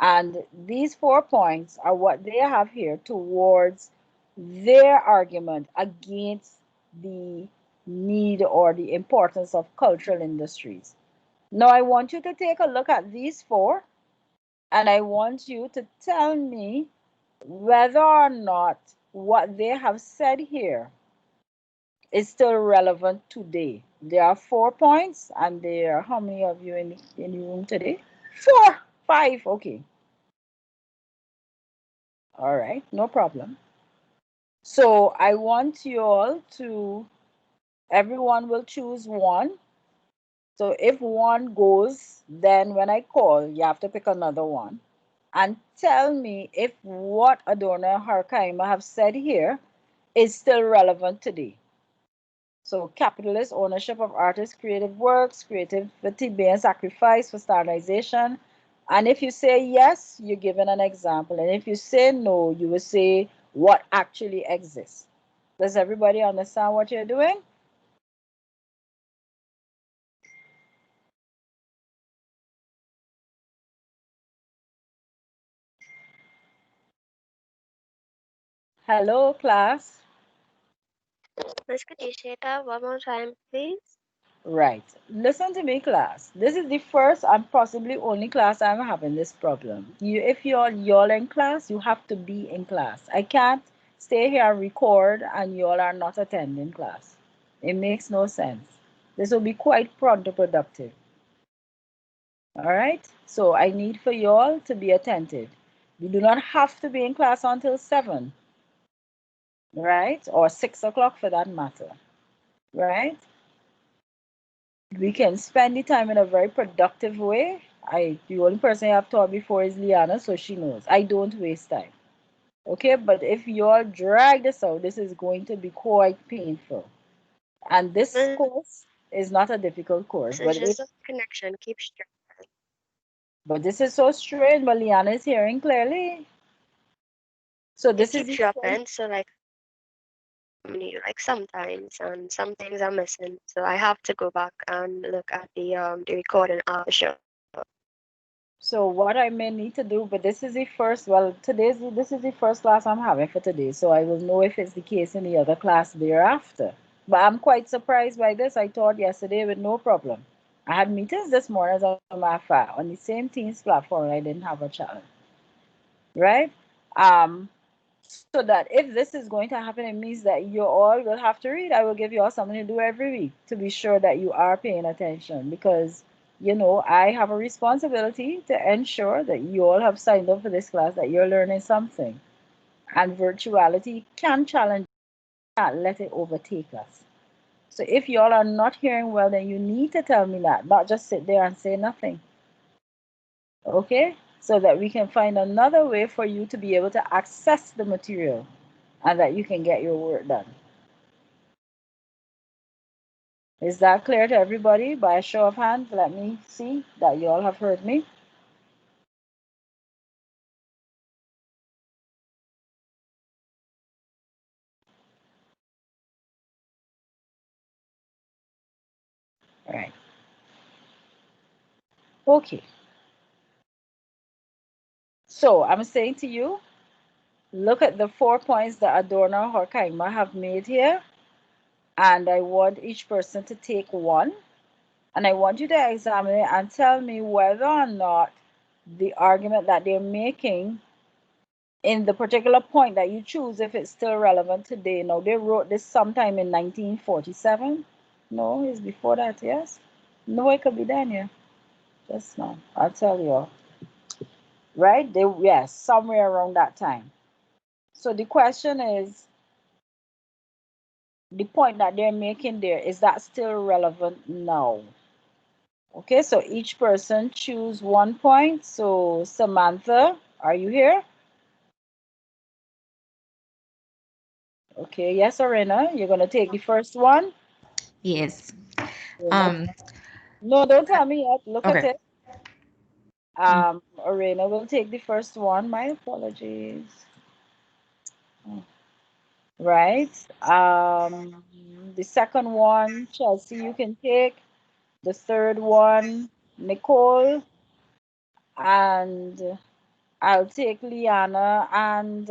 And these 4 points are what they have here towards their argument against the need or the importance of cultural industries. Now, I want you to take a look at these four, and I want you to tell me whether or not what they have said here is still relevant today. There are 4 points, and there are how many of you in the room today? Four, five, okay. All right, no problem. So I want you all to, everyone will choose one. So if one goes, then when I call, you have to pick another one. And tell me if what Adorno and Horkheimer have said here is still relevant today. So capitalist ownership of artists' creative works, creativity being sacrificed for standardization. And if you say yes, you're given an example. And if you say no, you will say what actually exists. Does everybody understand what you're doing? Hello, class. Miss, could you say that one more time, please? Right. Listen to me, class. This is the first and possibly only class I'm having this problem. If you're in class, you have to be in class. I can't stay here and record and y'all are not attending class. It makes no sense. This will be quite counterproductive. All right. So I need for y'all to be attentive. You do not have to be in class until 7, right? Or 6 o'clock for that matter, right? We can spend the time in a very productive way. The only person I have taught before is Liana, so she knows. I don't waste time. Okay, but if you all drag this out, this is going to be quite painful. And this Miss, course is not a difficult course, it's just the connection keeps but this is so strange. But Liana is hearing clearly. So it this is keeps the dropping. So like like sometimes, and some things are missing. So I have to go back and look at the recording of the show. So what I may need to do, but this is the first, well, this is the first class I'm having for today, so I will know if it's the case in the other class thereafter. But I'm quite surprised by this. I taught yesterday with no problem. I had meetings this morning, as a matter of fact, on the same Teams platform. I didn't have a challenge, right? So that if this is going to happen, it means that you all will have to read. I will give you all something to do every week to be sure that you are paying attention, because I have a responsibility to ensure that you all have signed up for this class, that you're learning something. And virtuality can challenge, can't let it overtake us. So if you all are not hearing well, then you need to tell me that, not just sit there and say nothing. Okay? So that we can find another way for you to be able to access the material and that you can get your work done. Is that clear to everybody? By a show of hands, let me see that you all have heard me. All right. Okay. So I'm saying to you, look at the 4 points that Adorno or Horkheimer have made here, and I want each person to take one, and I want you to examine it and tell me whether or not the argument that they're making in the particular point that you choose, if it's still relevant today. Now, they wrote this sometime in 1947. No, it's before that, yes? No, it could be Daniel. Just now. I'll tell you all. Right? Yes, somewhere around that time. So the question is, the point that they're making there, is that still relevant now? Okay, so each person choose 1 point. So Samantha, are you here? Okay, yes, Arena, you're gonna take the first one. Yes. No, Um, no, don't tell me yet. Look at okay. it. Arena will take the first one. My apologies. right? The second one, Chelsea, you can take. The third one, Nicole, and I'll take Liana and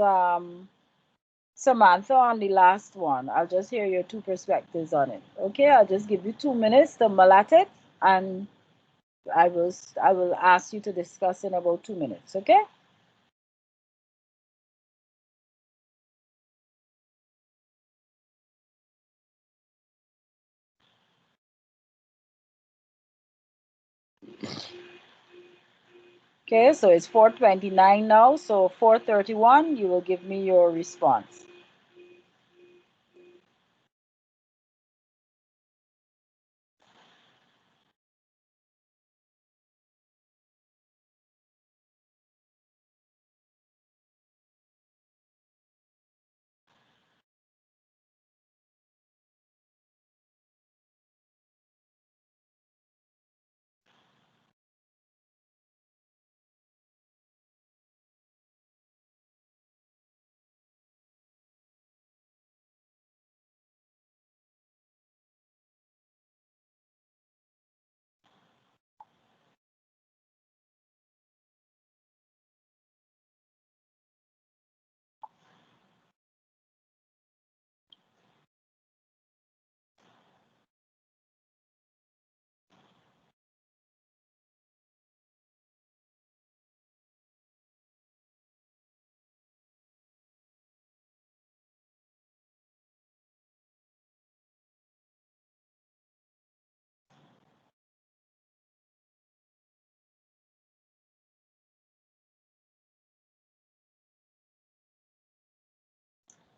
Samantha on the last one. I'll just hear your two perspectives on it. Okay, I'll just give you 2 minutes to mull at it, and I will ask you to discuss in about 2 minutes. Okay. Okay. So it's 4:29 now. So 4:31, you will give me your response.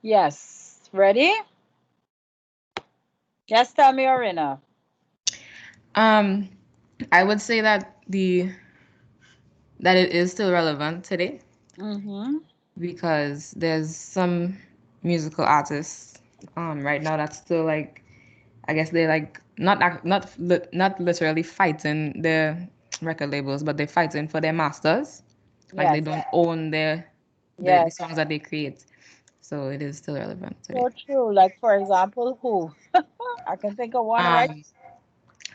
Yes. Ready? Yes, tell me, Arina. Um, I would say that it is still relevant today Mm-hmm. because there's some musical artists right now that's still like, I guess they're like not literally fighting their record labels, but they're fighting for their masters. Like they Yes. don't own the Yes. songs that they create. So it is still relevant today. So true. Like, for example, who? I can think of one right. Um,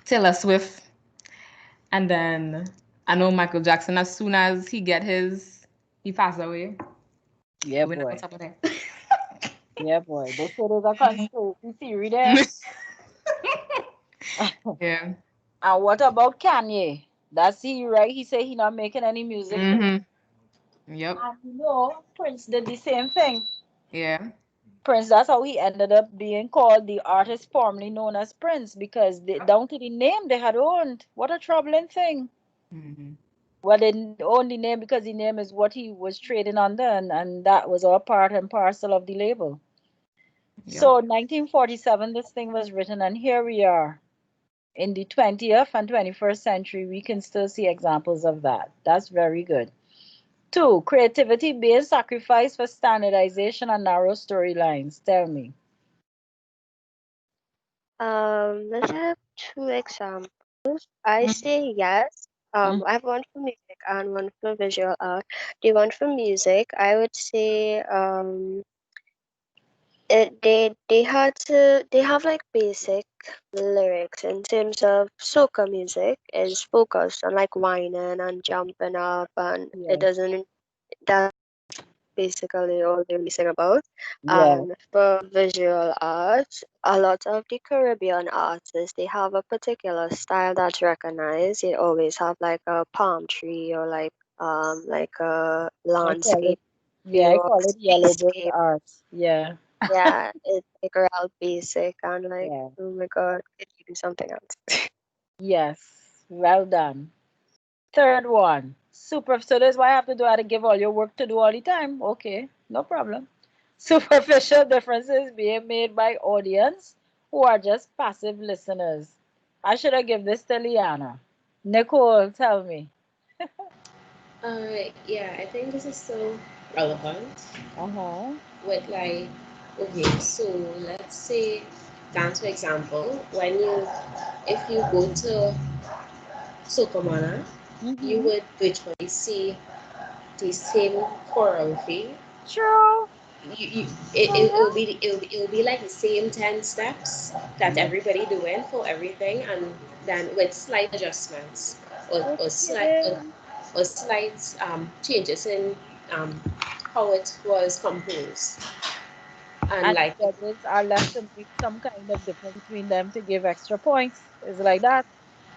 Taylor Swift, and then I know Michael Jackson. As soon as he passed away. Yeah, We're not gonna boy. talk about Yeah, boy. They say there's a that. conspiracy theory there. Yeah. And what about Kanye? That's he, right? He said he not making any music no. Mhm. Yep. And Prince did the same thing. Yeah. Prince, that's how he ended up being called the artist formerly known as Prince because down to the name they had owned. What a troubling thing. Mhm. Well, they owned the name because the name is what he was trading under, and that was all part and parcel of the label. Yep. So 1947, this thing was written, and here we are in the 20th and 21st century. We can still see examples of that. That's very good. Two, creativity being sacrificed for standardization and narrow storylines. Tell me. Let's have two examples. I say yes. Mm, I have one for music and one for visual art. The one for music, I would say they have like basic lyrics in terms of soca music is focused on like whining and jumping up, and it yes, doesn't that's basically all they really sing about. yes, And for visual art, a lot of the Caribbean artists they have a particular style that's recognized. They always have like a palm tree or like a I call landscape it, yeah, view I or call it yellow bird seascape. art. Yeah, Yeah, it's like real basic and like, yeah, oh my God, could you do something else? yes, well done. Third one, super. So that's why I have to do. I have to give all your work to do all the time. Okay, no problem. Superficial differences being made by audience who are just passive listeners. I should have given this to Liana. Nicole, tell me. Yeah, I think this is so relevant Uh-huh. with like, okay, so let's say, dance for example, if you go to Sokomana, you Mm-hmm. would virtually see the same choreography True. It'll be like the same 10 steps that Yeah. everybody doing for everything, and then with slight adjustments Okay. or slight changes in um, how it was composed. And And like, the judges are left to make some kind of difference between them to give extra points. Is it like that?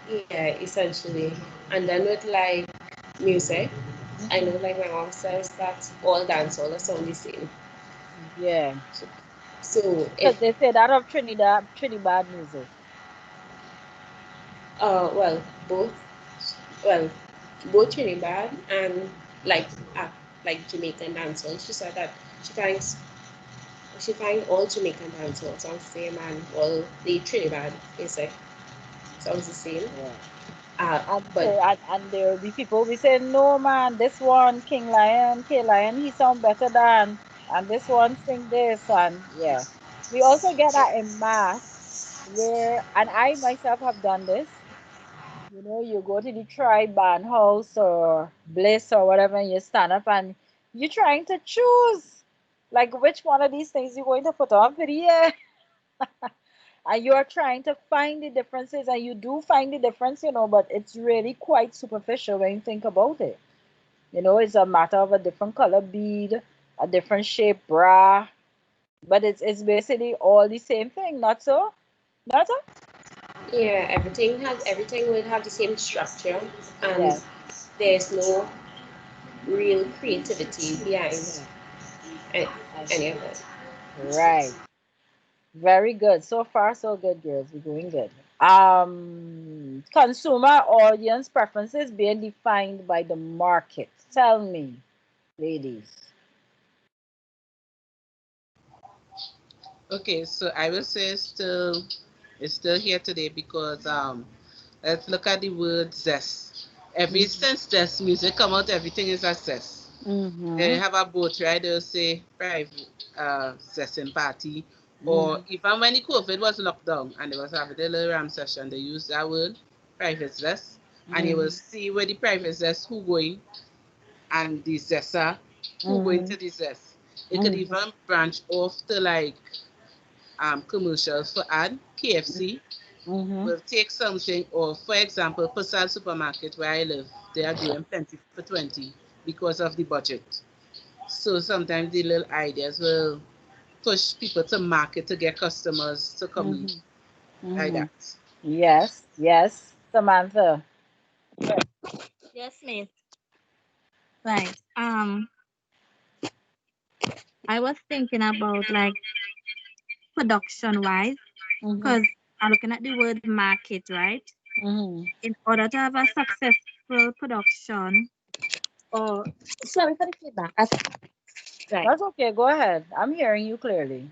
yeah, essentially. And then with like music, I know Hmm. like my mom says that all dancehall sound the same. Yeah. So Because if they say that of Trinidad music. well both well both Trinidad and like uh, like Jamaican dancehall, she said that she finds she find all Jamaican dancehall sounds the same and all the Trinidad music sounds the same. Yeah. Uh, And but so and there will be people we say, no man, this one King Lion, K Lion, he sound better than, and this one sing this, and yeah. We also get that in mass where, and I myself have done this. You know, you go to the tribe band house or bliss or whatever, and you stand up and you're trying to choose like which one of these things you're going to put on for the year. And you are trying to find the differences, and you do find the difference, but it's really quite superficial when you think about it. It's a matter of a different color bead, a different shape bra, but it's basically all the same thing, not so? Not so? yeah, everything will have the same structure, and Yes, there's no real creativity behind yes. a- And any of it. right. Very good. So far, so good, girls. We're doing good. Consumer audience preferences being defined by the market. Tell me, ladies. Okay, so I will say it's still here today because let's look at the word zest. Ever since zest music come out, everything is a zest. They Mm-hmm. have a boat ride, they'll say private zesting party. Or Mm-hmm. even when the COVID was locked down and they was having the little ram session, they used that word, private zest. And you will Mm-hmm. see where the private zest who going and the zester who going Mm-hmm. to the zest. It could Mm-hmm. even branch off to like commercials for ad. KFC Mm-hmm. will take something, or for example, Pasal Supermarket where I live, they are doing plenty for 20 because of the budget. So sometimes the little ideas will push people to market to get customers to come in Mm-hmm. like Mm-hmm. that. Yes, yes, Samantha. Yes, miss. Right. I was thinking about like production wise, Mm-hmm. because I'm looking at the word market, right? Mm-hmm. In order to have a successful production, or sorry for the feedback. Right. That's okay. Go ahead. I'm hearing you clearly.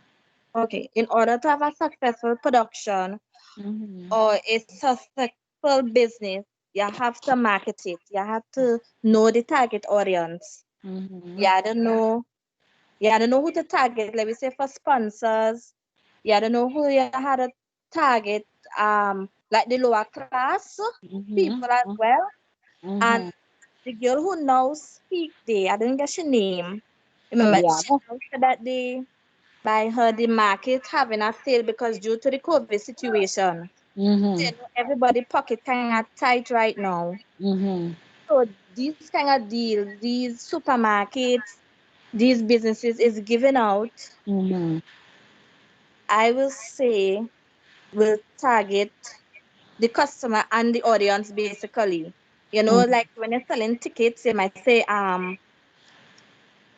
Okay. In order to have a successful production Mm-hmm. or a successful business, you have to market it. You have to know the target audience. Mm-hmm. You have to know who to target. Let me say for sponsors, you have to know who you had to target, like the lower class Mm-hmm. people as well. And Mm-hmm. the girl who now speak there, I didn't get her name. Remember, she Yeah. now said that by her the market having a sale because due to the COVID situation, Mm-hmm. you know, everybody pocket kind of tight right now. Mm-hmm. So these kind of deals, these supermarkets, these businesses is giving out, Mm-hmm. I will say, will target the customer and the audience basically. You know, like when you're selling tickets, you might say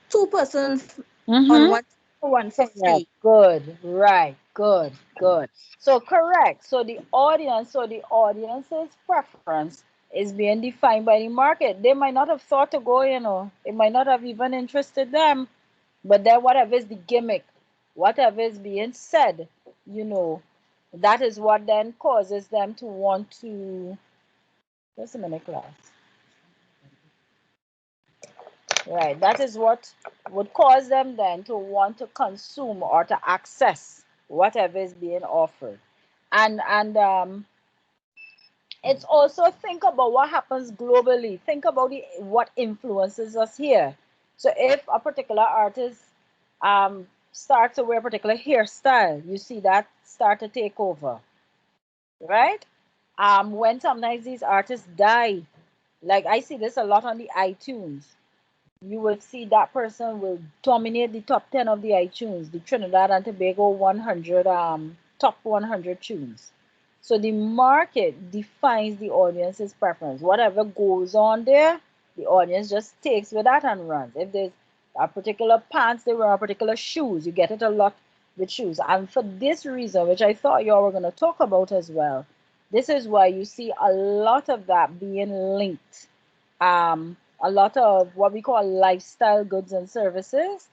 two persons on Mm-hmm. one for Correct. 150. Good. Right. Good. Good. So correct. So the audience's preference is being defined by the market. They might not have thought to go, it might not have even interested them. But then whatever is the gimmick, whatever is being said, you know, that is what then causes them to want to, just a minute, class. Right. That is what would cause them then to want to consume or to access whatever is being offered. And it's also think about what happens globally. Think about what influences us here. So if a particular artist start to wear a particular hairstyle, you see that start to take over, right? When sometimes these artists die, like I see this a lot on the iTunes, you would see that person will dominate the top 10 of the iTunes, the Trinidad and Tobago 100 top 100 tunes. So the market defines the audience's preference. Whatever goes on there, the audience just takes with that and runs. If there's a particular pants, they wear a particular shoes. You get it a lot with shoes. And for this reason, which I thought y'all were going to talk about as well, this is why you see a lot of that being linked, a lot of what we call lifestyle goods and services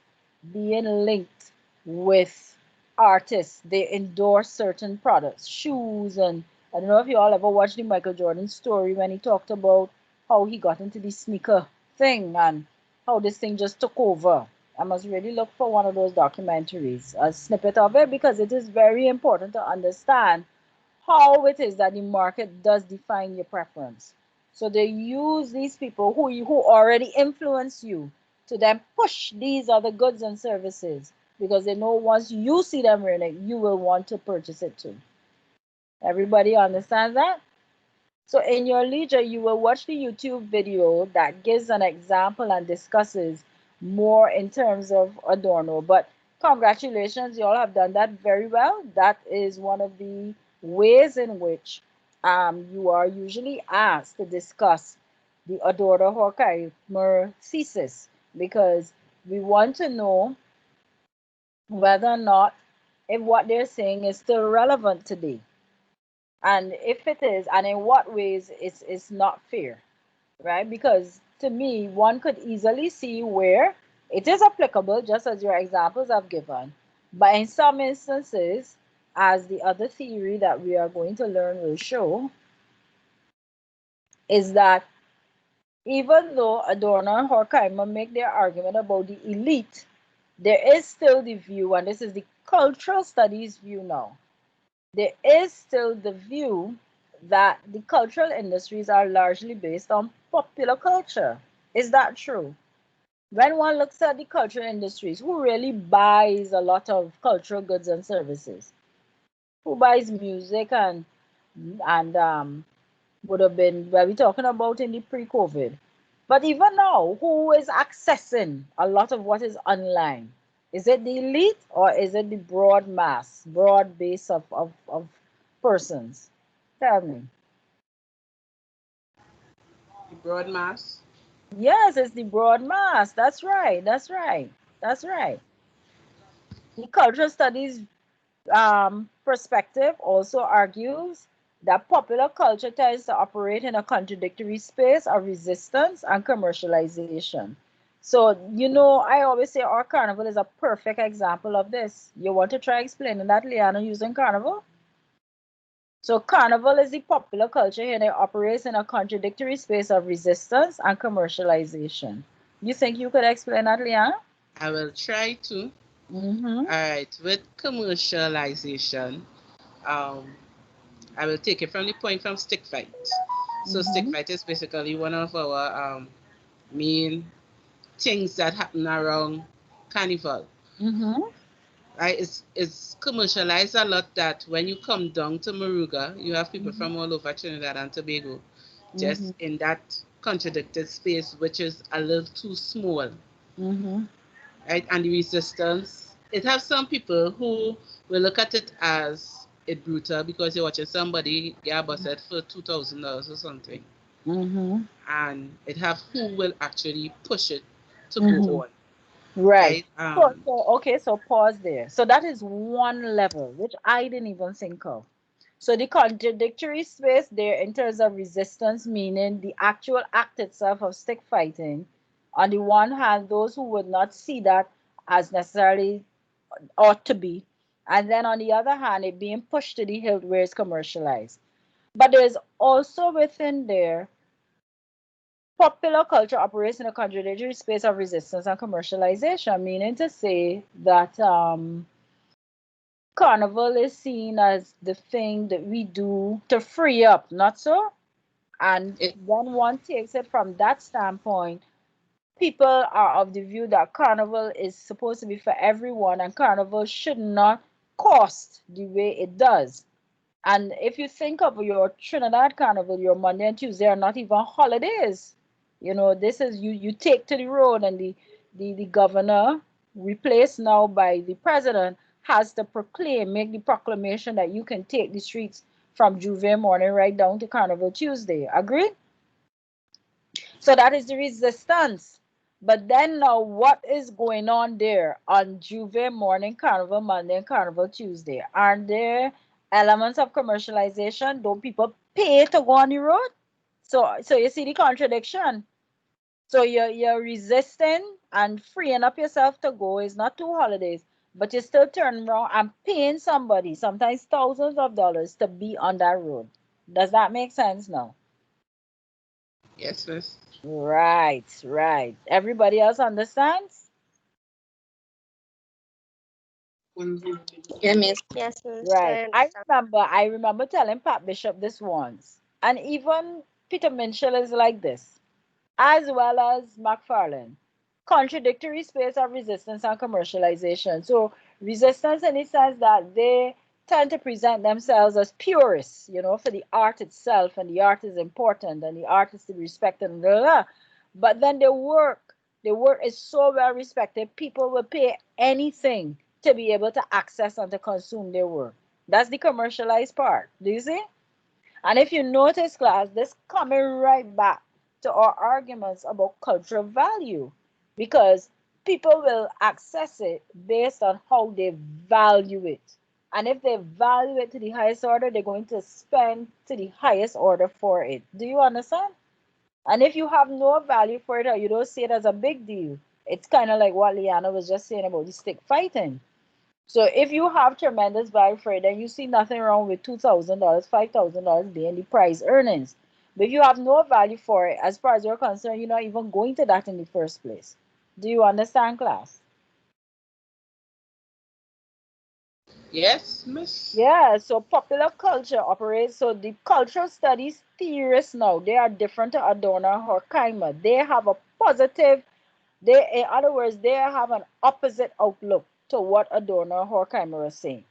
being linked with artists. They endorse certain products, shoes, and I don't know if you all ever watched the Michael Jordan story when he talked about how he got into the sneaker thing and how this thing just took over. I must really look for one of those documentaries, a snippet of it, because it is very important to understand how it is that the market does define your preference. So they use these people who already influence you to then push these other goods and services because they know once you see them wearing it, you will want to purchase it too. Everybody understands that? So in your leisure, you will watch the YouTube video that gives an example and discusses more in terms of Adorno. But congratulations, you all have done that very well. That is one of the ways in which you are usually asked to discuss the Adorno Horkheimer thesis because we want to know whether or not if what they're saying is still relevant today. And if it is, and in what ways it's not fair, right? Because to me, one could easily see where it is applicable, just as your examples have given. But in some instances, as the other theory that we are going to learn will show, is that even though Adorno and Horkheimer make their argument about the elite, there is still the view, and this is the cultural studies view now, there is still the view that the cultural industries are largely based on popular culture. Is that true? When one looks at the cultural industries, who really buys a lot of cultural goods and services? Who buys music and would have been where we talking about in the pre-COVID? But even now, who is accessing a lot of what is online? Is it the elite or is it the broad mass, broad base of persons? Tell me. The broad mass. Yes, it's the broad mass. That's right. That's right. That's right. The cultural studies perspective also argues that popular culture tends to operate in a contradictory space of resistance and commercialization. So, I always say our carnival is a perfect example of this. You want to try explaining that, Liana, using carnival? So, carnival is the popular culture and it operates in a contradictory space of resistance and commercialization. You think you could explain that, Liana? I will try to. Mm-hmm. All right, with commercialization, um, I will take it from the point from stick fight. So stick Mm-hmm. fight is basically one of our main things that happen around carnival. Mm-hmm. Right? It's commercialized a lot that when you come down to Moruga, you have people from all over Trinidad and Tobago Mm-hmm. just in that contradicted space, which is a little too small. Mm-hmm. Right? And the resistance, it has some people who will look at it as it brutal because you're watching somebody get busted for $2,000 or something. Mm-hmm. And it have who will actually push it to go Mm-hmm. on. Right. Right? So pause there. So that is one level, which I didn't even think of. So the contradictory space there in terms of resistance, meaning the actual act itself of stick fighting, on the one hand, those who would not see that as necessarily ought to be, and then on the other hand, it being pushed to the hilt where it's commercialized. But there's also within there popular culture operates in a contradictory space of resistance and commercialization, meaning to say that carnival is seen as the thing that we do to free up, not so? And It when one takes it from that standpoint, People are of the view that carnival is supposed to be for everyone and carnival should not cost the way it does. And if you think of your Trinidad carnival, your Monday and Tuesday are not even holidays. You know, this is you take to the road, and the governor, replaced now by the president, has to proclaim, make the proclamation that you can take the streets from Juve morning right down to Carnival Tuesday. Agree? So that is the resistance. But then now, what is going on there on Juve morning, Carnival Monday, and Carnival Tuesday? Aren't there elements of commercialization? Don't people pay to go on the road? So you see the contradiction. So you're resisting and freeing up yourself to go. It's not two holidays, but you still turn around and paying somebody, sometimes thousands of dollars, to be on that road. Does that make sense now? Yes, miss. Right, right. Everybody else understands? Yeah, miss. Yes, miss, Right. I I understand. remember I remember telling Pat Bishop this once. And even Peter Minshall is like this, as well as McFarlane. Contradictory space of resistance and commercialization. So resistance in the sense that they tend to present themselves as purists, for the art itself, and the art is important and the art is to be respected and blah, blah, blah. But then their work is so well respected, people will pay anything to be able to access and to consume their work. That's the commercialized part. Do you see? And if you notice, class, this coming right back to our arguments about cultural value, because people will access it based on how they value it. And if they value it to the highest order, they're going to spend to the highest order for it. Do you understand? And if you have no value for it or you don't see it as a big deal, it's kind of like what Liana was just saying about the stick fighting. So if you have tremendous value for it, then you see nothing wrong with $2,000, $5,000 being the prize earnings. But if you have no value for it, as far as you're concerned, you're not even going to that in the first place. Do you understand, class? Yes, miss. Yeah, so popular culture operates. So the cultural studies theorists now, they are different to Adorno or Horkheimer. They have a positive, in other words, they have an opposite outlook to what Adorno or Horkheimer is saying.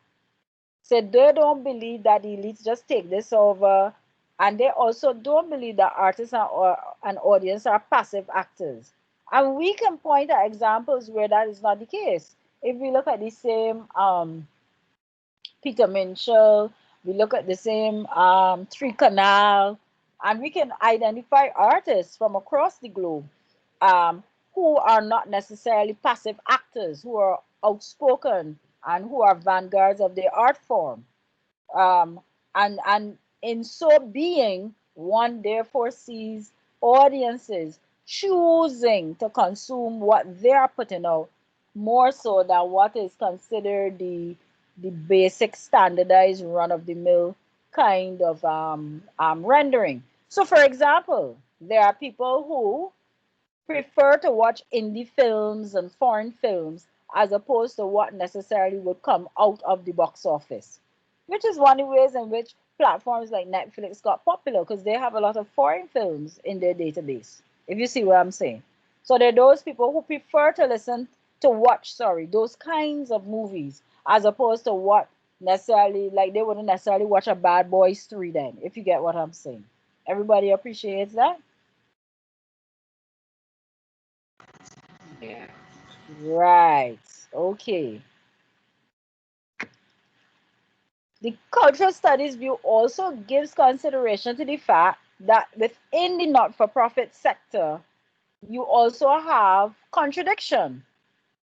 So they don't believe that the elites just take this over, and they also don't believe that artists and audience are passive actors. And we can point at examples where that is not the case. If we look at the same Peter Minshall, we look at the same Three Canal, and we can identify artists from across the globe um, who are not necessarily passive actors, who are outspoken and who are vanguards of their art form. Um, and in so being, one therefore sees audiences choosing to consume what they are putting out more so than what is considered the basic standardized run of the mill kind of rendering. So, for example, there are people who prefer to watch indie films and foreign films as opposed to what necessarily would come out of the box office, which is one of the ways in which platforms like Netflix got popular because they have a lot of foreign films in their database, if you see what I'm saying. So there are those people who prefer to watch, sorry, those kinds of movies as opposed to what necessarily, like they wouldn't necessarily watch a Bad Boys 3 then, if you get what I'm saying. Everybody appreciates that? Yeah. Right. Okay. The cultural studies view also gives consideration to the fact that within the not for profit sector, you also have contradiction.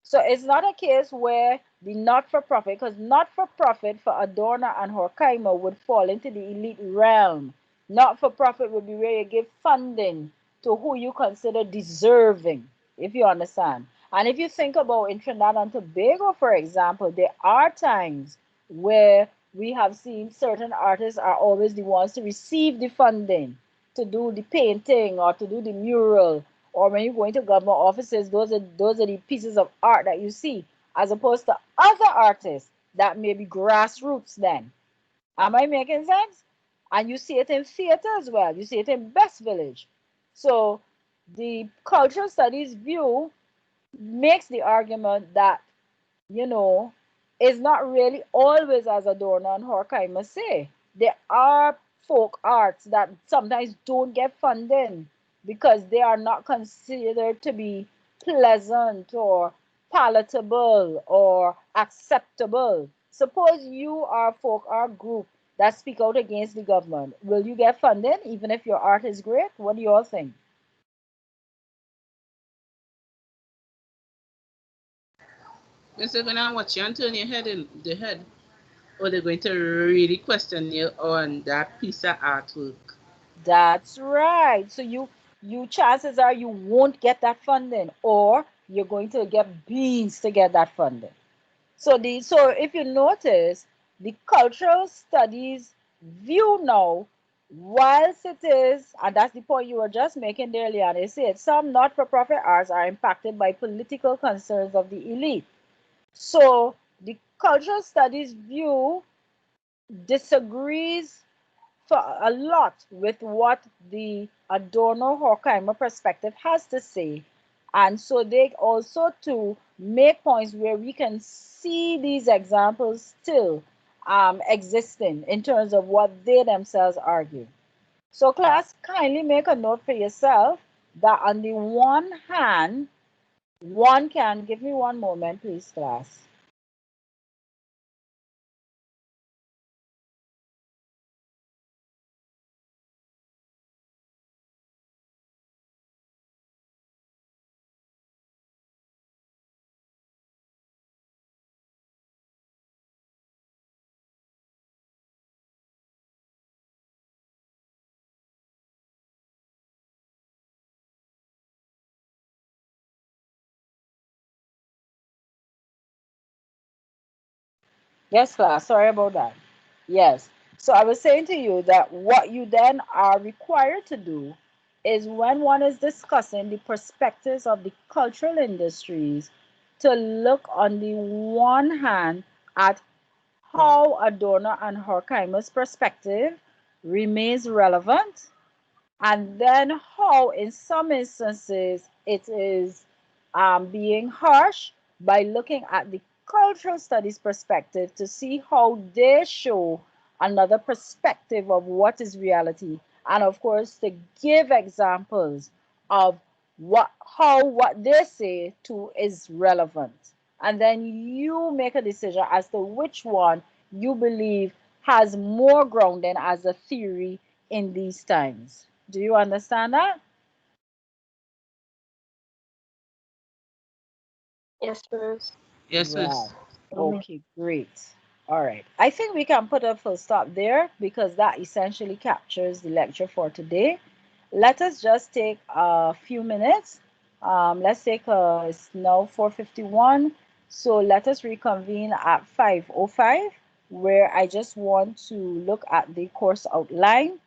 So it's not a case where the not for profit, because not for profit for Adorno and Horkheimer would fall into the elite realm. Not for profit would be where you give funding to who you consider deserving, if you understand. And if you think about in Trinidad and Tobago, for example, there are times where we have seen certain artists are always the ones to receive the funding to do the painting or to do the mural, or when you go into government offices, those are the pieces of art that you see, as opposed to other artists that may be grassroots then. Am I making sense? And you see it in theater as well. You see it in Best Village. So the cultural studies view makes the argument that, you know, it's not really always as Adorno and Horkheimer say. There are folk arts that sometimes don't get funding because they are not considered to be pleasant or palatable or acceptable. Suppose you are a folk art group that speak out against the government. Will you get funding even if your art is great? What do you all think? Mister, when I watch you and turn your head in the head, or they're going to really question you on that piece of artwork. That's right. So you chances are you won't get that funding or you're going to get beans to get that funding. So if you notice the cultural studies view now, whilst it is, and that's the point you were just making there, Leanne, they said some not-for-profit arts are impacted by political concerns of the elite. So the cultural studies view disagrees for a lot with what the Adorno Horkheimer perspective has to say. And so they also to make points where we can see these examples still existing in terms of what they themselves argue. So class, kindly make a note for yourself that on the one hand, one can, give me one moment please class. Yes, class. Sorry about that. Yes. So I was saying to you that what you then are required to do is when one is discussing the perspectives of the cultural industries to look on the one hand at how Adorno and Horkheimer's perspective remains relevant and then how in some instances it is being harsh by looking at the cultural studies perspective to see how they show another perspective of what is reality and of course to give examples of what they say to is relevant and then you make a decision as to which one you believe has more grounding as a theory in these times. Do you understand that? Yes, Bruce. Yes, Right. miss. Amen. Okay, great. All right. I think we can put a full stop there because that essentially captures the lecture for today. Let us just take a few minutes. Let's take it's now 4:51. So let us reconvene at 5:05 where I just want to look at the course outline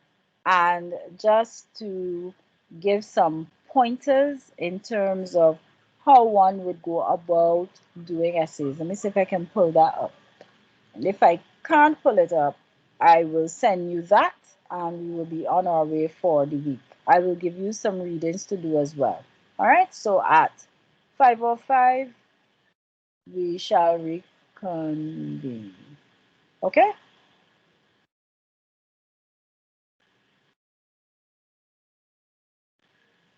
and just to give some pointers in terms of how one would go about doing essays. Let me see if I can pull that up. And if I can't pull it up, I will send you that and we will be on our way for the week. I will give you some readings to do as well. All right, so at 5:05, we shall reconvene. Okay?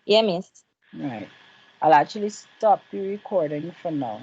Yeah, miss. All right. I'll actually stop the recording for now.